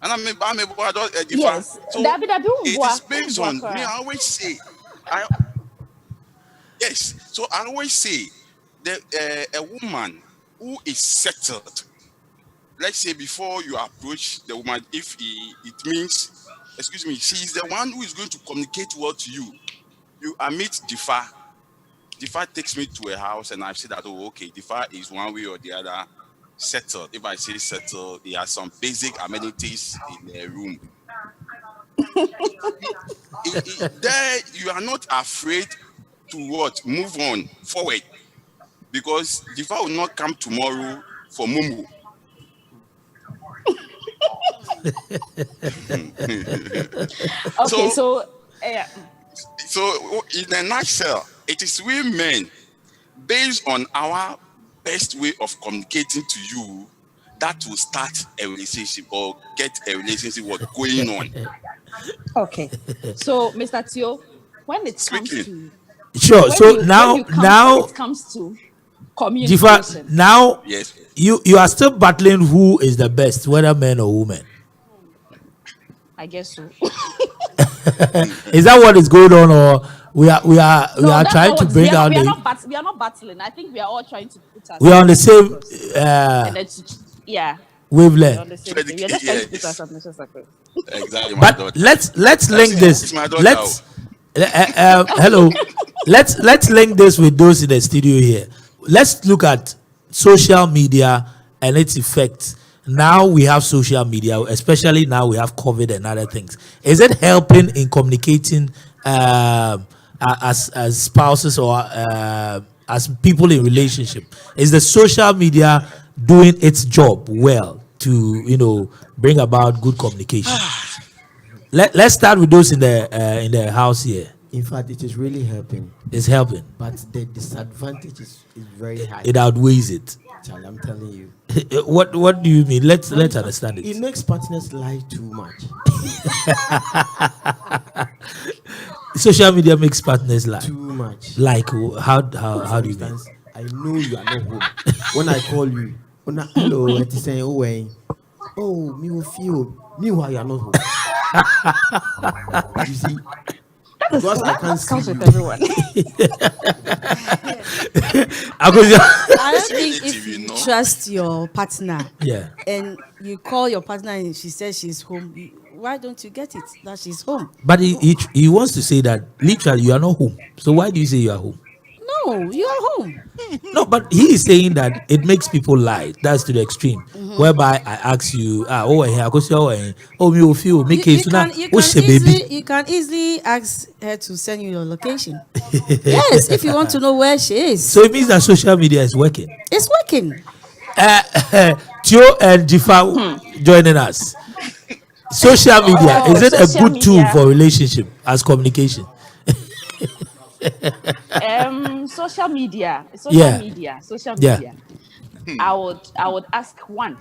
And I'm able to differ. Yes, So that be that it is umbwa based umbwa on me. kra. I always say, I yes. So I always say that a woman who is settled, let's say before you approach the woman, it means, excuse me, she's the one who is going to communicate well to you. You meet differ. Differ takes me to a house and I see that, oh, okay, Differ is one way or the other settled. If I say settled, he has some basic amenities in the room. There, you are not afraid to what? Move on forward because Differ will not come tomorrow for Mumu. Okay, so, so so in a nutshell, it is we men, based on our best way of communicating to you, that will start a relationship or get a relationship what going on. okay, so Mr. Tio, when it comes Speaking. to Sure. So now, when now, it comes to Jifa, communication, now Yes. you are still battling who is the best, whether men or women. I guess so. Is that what is going on, or we No, are that's trying not to what bring out the we are not battling. I think we are all trying to put we are on the ourselves same across, and then yeah, we're on wavelength. the same thing. We are just trying to put Yes. ourselves across. Exactly, my But daughter. let's That's link it. this. It's my daughter. Let's hello. Let's link this with those in the studio here. Let's look at social media and its effects. Now we have social media, especially now we have COVID and other things. Is it helping in communicating as spouses or as people in relationship? Is the social media doing its job well to bring about good communication? Let's start with those in the house here. In fact, it is really helping, It's helping. but the disadvantage is very high. It outweighs it. Charlie, I'm telling you. What do you mean? Let's For instance, understand It it. makes partners lie too much. Social media makes partners lie. Too much. Like how For do you mean? instance, I know you are not home. When I call you, hello, it is saying, oh, me will feel. Meanwhile, you are not home. You see, because I can't see Comes with you. everyone. I go- I don't think if Sensitive, you you know. trust your partner yeah. and you call your partner and she says she's home, why don't you get it that she's home? But he wants to say that literally you are not home. So why do you say you are home? No, you are home. No, but he is saying that it makes people lie. That's to the extreme. Whereby I ask you, me will feel make You, it you so now, can you oh can shit, baby. easily ask her to send you your location. Yes, if you want to know where she is. So it means that social media is working. It's working. Tio and Jifa joining us. Social media, Oh, is it a social good tool media. for relationship as communication? Yeah. Social Yeah. media. I would ask one.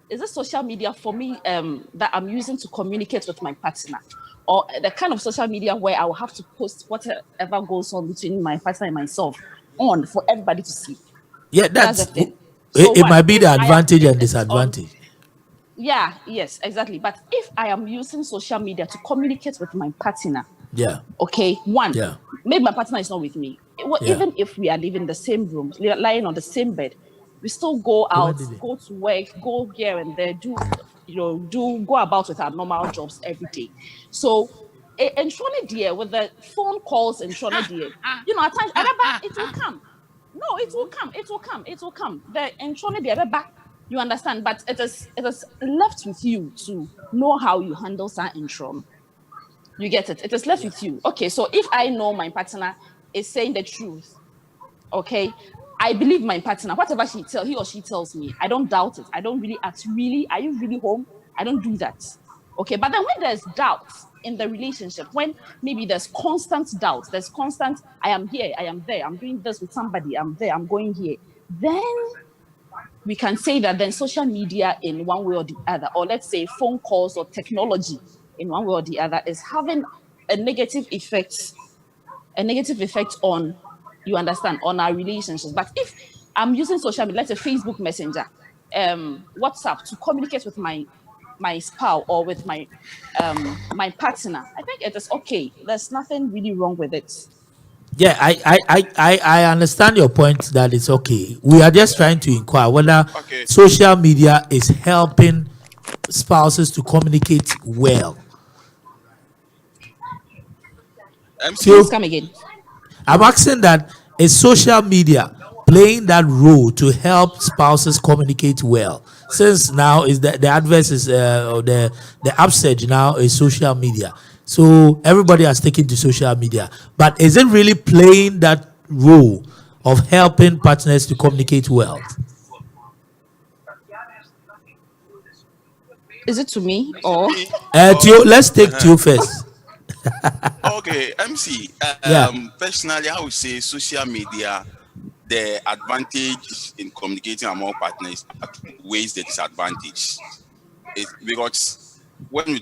Is it social media for me that I'm using to communicate with my partner? Or the kind of social media where I will have to post whatever goes on between my partner and myself on for everybody to see. Yeah, That's the that's thing. So it one, might be if the I am, advantage if and it is on, disadvantage. yeah, yes, exactly. But if I am using social media to communicate with my partner, Yeah. okay, one, Yeah. maybe my partner is not with me. Yeah. Even if we are living in the same room, lying on the same bed, we still go out, did it? go to work, go here and there, go about with our normal jobs every day. So, and Shoni dear, with the phone calls and Shoni dear, at times, it will come. No, it will come. It will come. It will come. The Shoni dear, you understand? But it is left with you to know how you handle that intro. You get it? It is left with you. Okay, so if I know my partner is saying the truth, okay, I believe my partner. Whatever he or she tells me, I don't doubt it. I don't really ask, really, are you really home? I don't do that. Okay, but then when there's doubt, in the relationship, when maybe there's constant doubt, there's constant, I am here, I am there, I'm doing this with somebody, I'm there, I'm going here, then we can say that then social media in one way or the other, or let's say phone calls or technology in one way or the other, is having a negative effect, on, you understand, on our relationships. But if I'm using social media, let's say Facebook Messenger, WhatsApp, to communicate with my spouse or with my partner, I think it is okay. There's nothing really wrong with it. Yeah, I understand your point that it's okay. We are just trying to inquire whether Okay, social media is helping spouses to communicate well. MC. Please So come again. I'm asking that, is social media playing that role to help spouses communicate well? Since now is the adverse is or the upsurge now is social media, so everybody has taken to social media. But is it really playing that role of helping partners to communicate well? Is it to me or? Me, Theo, let's take uh-huh. Theo first. Okay, MC. Yeah. Personally, I would say social media, the advantage in communicating among partners outweighs the disadvantage. It's because when we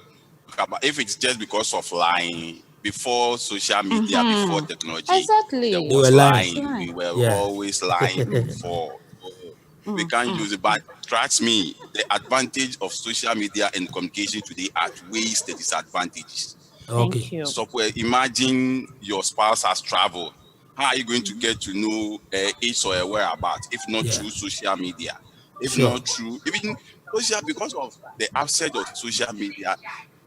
talk about, if it's just because of lying, before social media, before technology, there Exactly. They were was lying. It's lying. fine. We were Yeah. always lying before. So we can't use it. But trust me, the advantage of social media and communication today outweighs the disadvantages. Okay. Thank you. So imagine your spouse has traveled. How are you going to get to know its or her whereabouts if not Yeah. through social media? If Sure. not through even social, because of the upset of social media,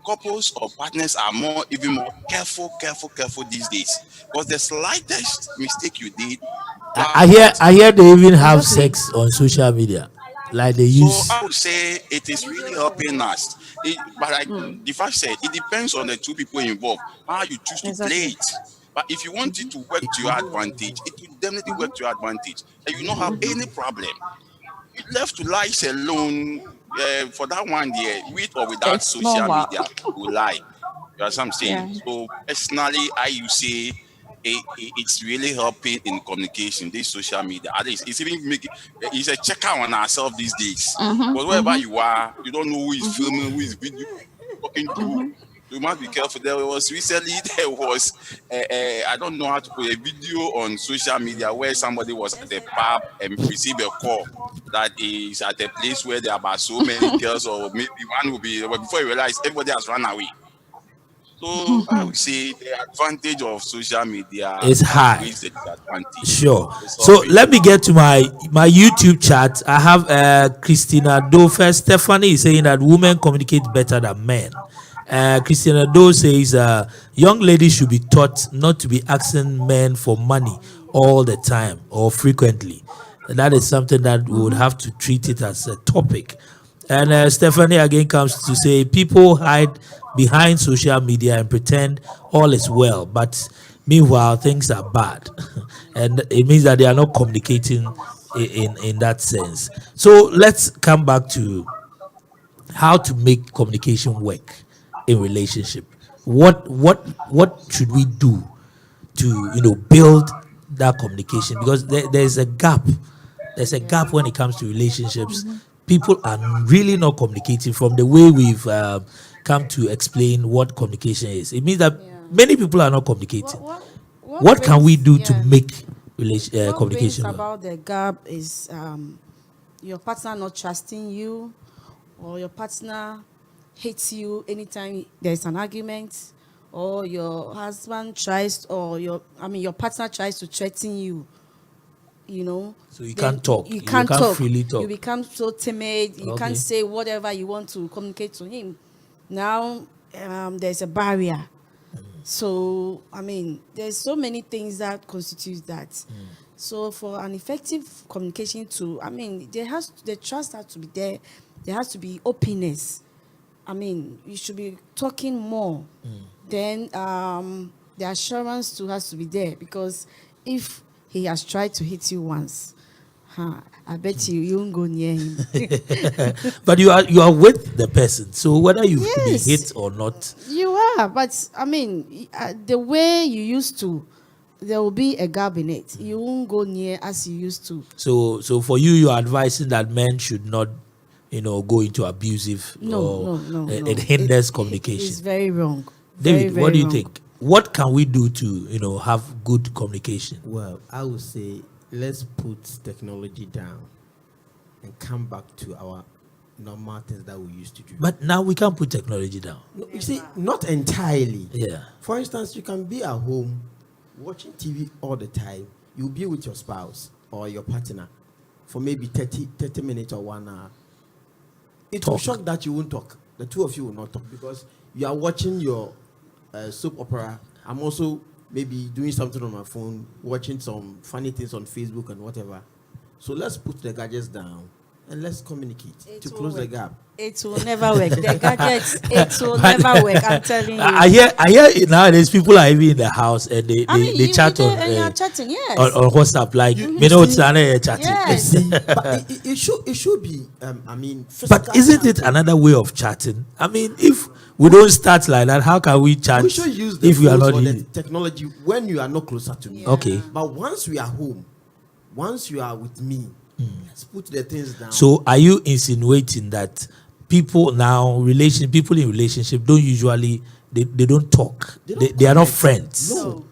couples or partners are even more careful these days. Because the slightest mistake you did, I but hear they even have Exactly. sex on social media, like they so use. I would say it is really helping us. But like the fact said, it depends on the two people involved, how you choose to play Exactly. it. But if you want it to work to your advantage, it will definitely work to your advantage, and you will not have any problem. You left to lie alone for that one year, with or without It's social normal. media, you will lie. You know what I'm saying? Yeah. So personally, I you say it's really helping in communication. This social media, at least it's even making it's a checker on ourselves these days. Because wherever you are, you don't know who is filming, who is video talking to who. So you must be careful. There was recently there was I don't know how to put a video on social media where somebody was at a pub and received a call that is at a place where there are about so many girls, or maybe one will be. But before you realize, everybody has run away. So I would say the advantage of social media Is high. outweighs the disadvantage. Sure. It's So helping. let me get to my YouTube chat. I have Christina Doe first. Stephanie is saying that women communicate better than men. Christina Doe says young ladies should be taught not to be asking men for money all the time or frequently. That is something that we would have to treat it as a topic. And Stephanie again comes to say people hide behind social media and pretend all is well, but meanwhile things are bad, and it means that they are not communicating in that sense. So let's come back to how to make communication work in relationship. What should we do to build that communication, because there's a gap. There's a Yeah. gap when it comes to relationships. People are really not communicating from the way we've come to explain what communication is. It means that Yeah. many people are not What communicating. what what What can we brings do to yeah make what brings communication well? about the gap is your partner not trusting you, or your partner hates you anytime there's an argument, or your husband tries, or your partner tries to threaten you, So you then can't talk. you You can't can't talk. freely You talk. become so timid. You can't Okay. say whatever you want to communicate to him. Now there's a barrier. So there's so many things that constitute that. So for an effective communication the trust has to be there. There has to be openness. You should be talking more. Then the assurance too has to be there, because if he has tried to hit you once, I bet you won't go near him. But you are with the person, so whether you be Yes. hit or not. You are, but I mean, the way you used to, there will be a gap in it. You won't go near as you used to. So for you, you are advising that men should not, go into abusive, or No. it hinders communication. It's very wrong. David, Very, what do you wrong. think? What can we do to, have good communication? Well, I would say let's put technology down and come back to our normal things that we used to do. But now we can't put technology down. No, you see, not entirely. Yeah. For instance, you can be at home watching TV all the time. You'll be with your spouse or your partner for maybe 30 minutes or 1 hour. It will shock that you won't talk. The two of you will not talk because you are watching your soap opera. I'm also maybe doing something on my phone, watching some funny things on Facebook and whatever. So let's put the gadgets down and let's communicate to close the gap. It will never work. The gadgets, it will never work. I'm telling you. I hear nowadays people are even in the house and they chat on and you're chatting, yes. on WhatsApp, like chatting. Yes. See, but it should be. Physical But isn't it chatting. another way of chatting? I mean, if we don't start like that, how can we chat We should use the if we are phones not or the using? technology when you are not closer to me. Okay. But once we are home, once you are with me, let's put the things down. So are you insinuating that people in relationship don't usually they don't talk. They are not friends. No.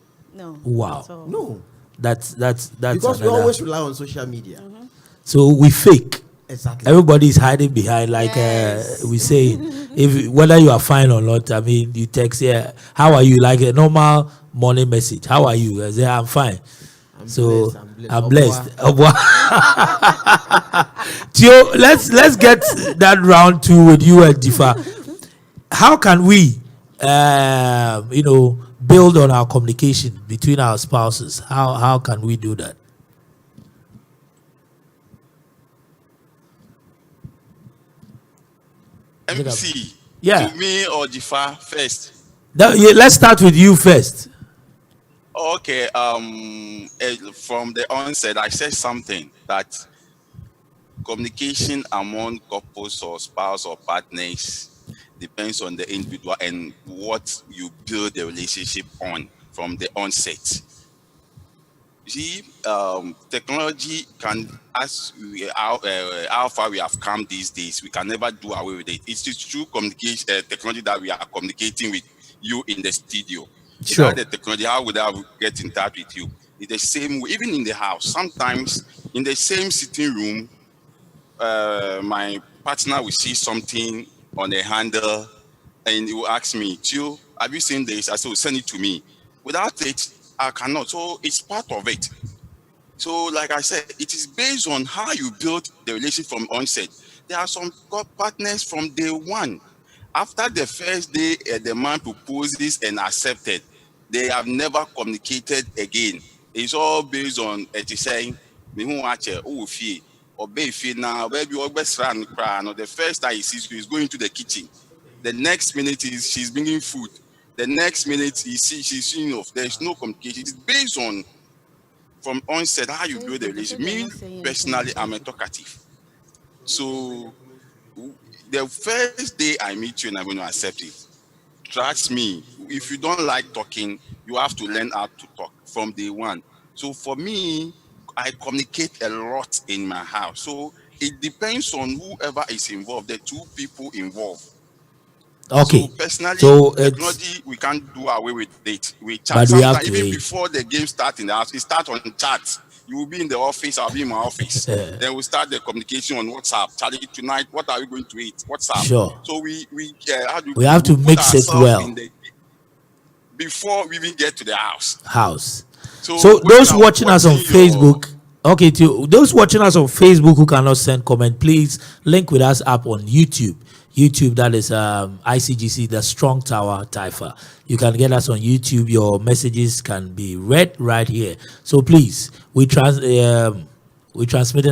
Wow. at all. no, That's because we another- always rely on social media. So we fake. Exactly. Everybody is hiding behind, like Yes. we say, if whether you are fine or not. I mean, you text, yeah, how are you? Like a normal morning message. How are you? I say I'm fine. So I'm blessed. Theo, let's get that round two with you and Difa. How can we, build on our communication between our spouses? How can we do that? MC. Yeah. To me or Jifa first. Let's start with you first. Okay. From the onset, I said something that communication among couples or spouse or partners depends on the individual and what you build the relationship on from the onset. You see, technology can, how far we have come these days, we can never do away with it. It's just through communication, technology that we are communicating with you in the studio. Sure. Without the technology, how would I get in touch with you? It's the same way, even in the house. Sometimes in the same sitting room, my partner will see something on a handle and he will ask me, Tio, have you seen this? I said, send it to me. Without it, I cannot. So it's part of it. So like I said, it is based on how you build the relationship from onset. There are some partners from day one. After the first day the man proposes and accepted, they have never communicated again. It's all based on saying, me who watch fee or fee now, baby or best friend cry. The first time he sees you is going to the kitchen. The next minute is she's bringing food. The next minute she's seeing off. There is no communication. It's based on from onset how you build the relationship. Me personally, I'm a talkative. So the first day I meet you and I'm going to accept it. Trust me, if you don't like talking, you have to learn how to talk from day one. So for me, I communicate a lot in my house. So it depends on whoever is involved, the two people involved. Okay. So personally, So technology, we can't do away with it. We chat. But we have Sometimes to even wait. before the game starts in the house, it starts on chat. You will be in the office, I'll be in my office. Then we start the communication on WhatsApp. Charlie, tonight, what are we going to eat? WhatsApp. Sure. So we have to put mix it ourselves well. in before we even get to the house. So when those I'm watching us on watching your- Facebook, okay, to those watching us on Facebook who cannot send comment, please link with us up on YouTube. YouTube, that is ICGC, the Strong Tower Taifa. You can get us on YouTube. Your messages can be read right here. So please, we transmitting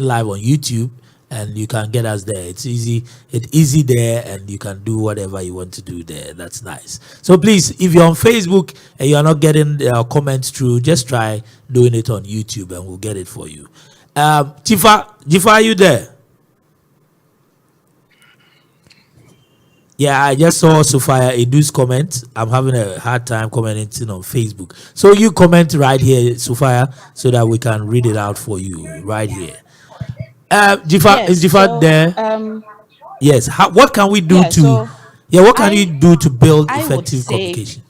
live on YouTube, and you can get us there. It's easy. It's easy there, and you can do whatever you want to do there. That's nice. So please, if you're on Facebook and you're not getting comments through, just try doing it on YouTube, and we'll get it for you. Jifa, are you there? Yeah, I just saw Sophia Edu's comment. I'm having a hard time commenting on Facebook. So you comment right here, Sophia, so that we can read it out for you right here. Jifa, is Yes. Jifa So there? Yes. What can we do yeah. to? So Yeah, what can you I do to build I would effective say communication?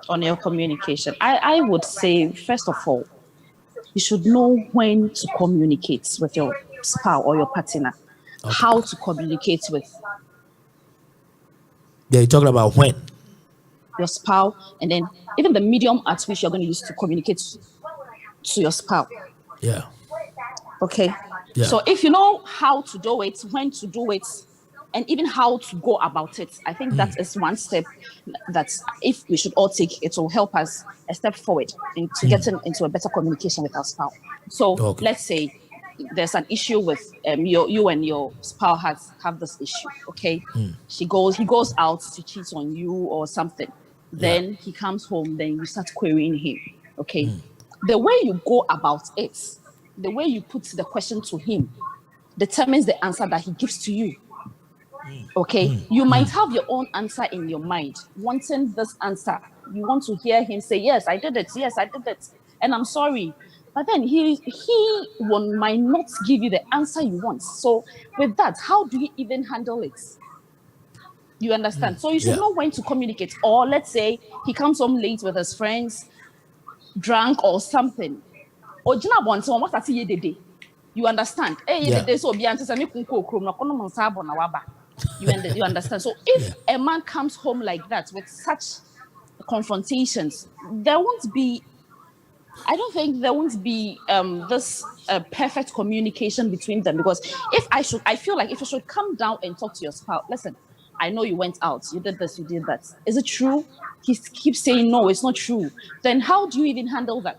on your communication, I would say first of all, you should know when to communicate with your spouse or your partner, Okay. how to communicate with Yeah, you're talking about when. your spouse, and then even the medium at which you're going to use to communicate to your spouse. Yeah. Okay. Yeah. So if you know how to do it, when to do it, and even how to go about it, I think that is one step that if we should all take, it will help us a step forward into getting into a better communication with our spouse. So Okay. let's say there's an issue with you and your spouse have this issue. Okay. He goes out to cheat on you or something. Yeah. Then he comes home, then you start querying him. Okay. The way you go about it, the way you put the question to him determines the answer that he gives to you. Okay, you might have your own answer in your mind, wanting this answer. You want to hear him say, "Yes, I did it. Yes, I did it, and I'm sorry." But then might not give you the answer you want. So with that, how do you even handle it? You understand? So you should Yeah. know when to communicate. Or let's say he comes home late with his friends, drunk or something. Ojina bonte won what ye dede. You understand? Yeah. So be answer me kunko krom na kono monsa na waba. You understand? So if a man comes home like that with such confrontations, there won't be. I don't think there won't be this perfect communication between them, because I feel like if you should come down and talk to your spouse, listen, I know you went out, you did this, you did that. Is it true? He keeps saying no, it's not true. Then how do you even handle that?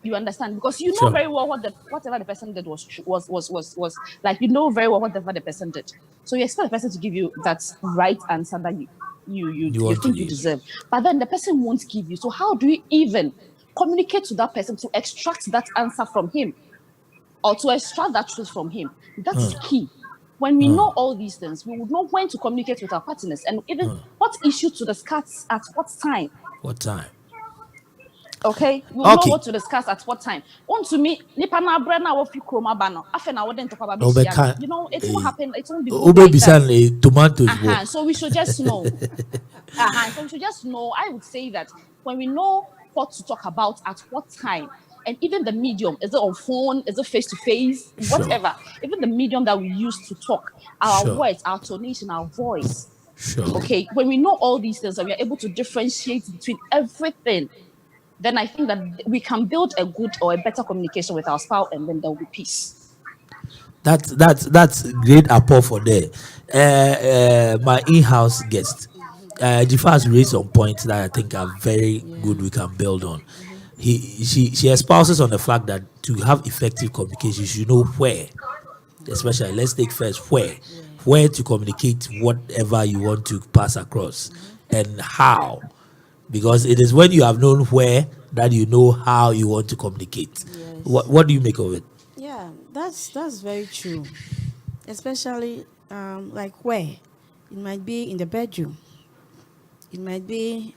You understand? Because you know Sure. very well whatever the person did was true, was like, you know very well whatever the person did. So you expect the person to give you that right answer that You you want to think you give. deserve. But then the person won't give you. So how do you even communicate to that person to extract that answer from him, or to extract that truth from him? That is key. When we know all these things, we would know when to communicate with our partners and even what issue to discuss at what time. What time? Okay, we'll know Okay. what to discuss at what time. On to me, nipa na bread na wofi kroma ba no. Afa na wodin to kwaba be shia no. Obeka. You know, it won't happen. It won't be good Ube like that. bisan tomatoes wo. So we should just know. So we should just know. I would say that when we know what to talk about at what time, and even the medium, is it on phone, is it face to face, Sure. whatever, even the medium that we use to talk, our Sure. words, our tonation, our voice. Sure. Okay, when we know all these things and we are able to differentiate between everything, then I think that we can build a good or a better communication with our spouse, and then there will be peace. That's great apport for there. My in-house guest, Jifa has raised some points that I think are very good. We can build on. She espouses on the fact that to have effective communication, you should know where. Especially, let's take first where to communicate whatever you want to pass across, and how. Because it is when you have known where that you know how you want to communicate. Yes. What do you make of it? Yeah, that's very true. Especially like where it might be in the bedroom, it might be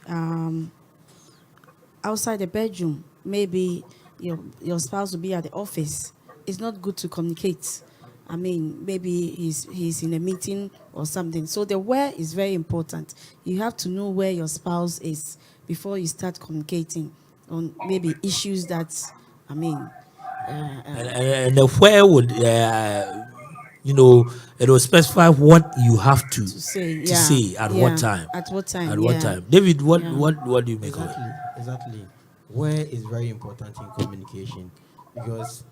outside the bedroom. Maybe your spouse will be at the office. It's not good to communicate. I mean, maybe he's in a meeting or something. So the where is very important. You have to know where your spouse is before you start communicating on maybe issues that, I mean, And the where would it will specify what you have to say at what time. At what time? At what time? David, what Yeah. what do you make of it? Exactly. Where is very important in communication, because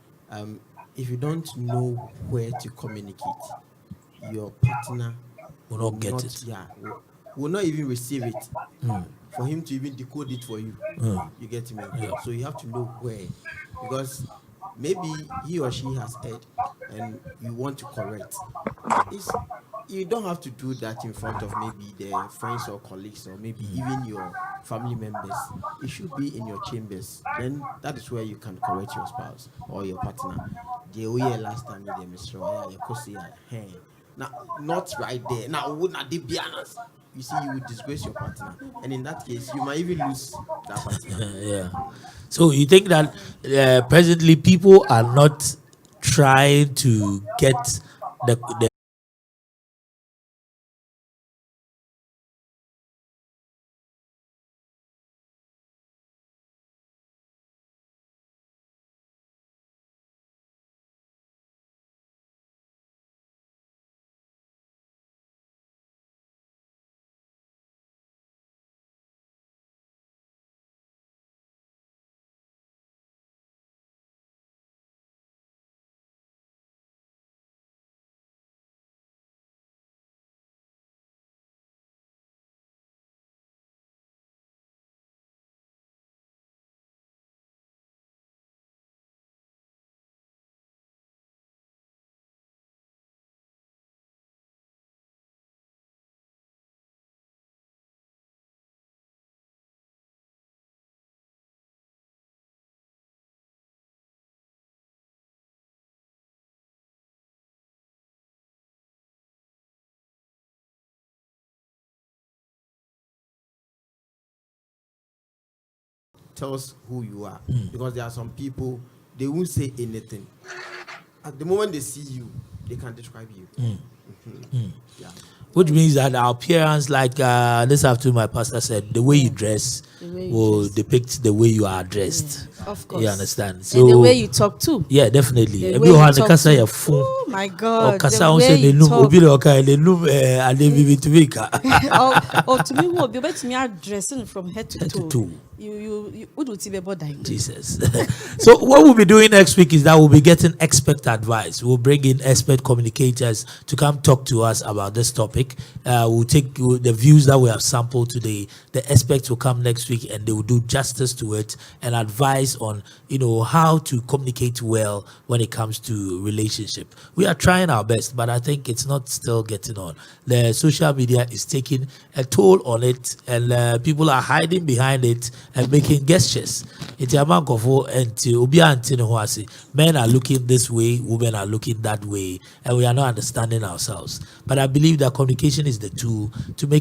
if you don't know where to communicate, your partner Will not get it. will not even receive it. For him to even decode it for you. You get me? Yeah. So you have to know where, because maybe he or she has heard and you want to correct. It's You don't have to do that in front of maybe the friends or colleagues or maybe even your family members. It should be in your chambers. Then that is where you can correct your spouse or your partner. The way last time they Mr. You could see hey. Now not right there. Now would not they be honest? You see, you would disgrace your partner, and in that case, you might even lose that partner. Yeah. So you think that presently people are not trying to get the Tell us who you are, because there are some people they won't say anything. At the moment they see you, they can describe you. Yeah. which means that our appearance, like this afternoon, my pastor said, the way you dress The way you will dress. depict the way you are dressed. Of course. You understand? And the way you talk too. yeah, definitely. The Ebi way wɔ you hɔ a ne talk kasa to- yɛ fun. Oh my God. Ɔkasa The ho way sɛ you n'enum talk. obi na ɔka n'enum ade bibi tumi ka. To me, who be to me are dressing from head to Head to toe. toe. You would do be dying. Jesus. So what we'll be doing next week is that we'll be getting expert advice. We'll bring in expert communicators to come talk to us about this topic. We'll take the views that we have sampled today. The experts will come next week and they will do justice to it and advise on, how to communicate well when it comes to relationship. We are trying our best, but I think it's not still getting on. The social media is taking a toll on it, and people are hiding behind it and making gestures. It's a man of men are looking this way, women are looking that way, and we are not understanding ourselves. But I believe that communication is the tool to make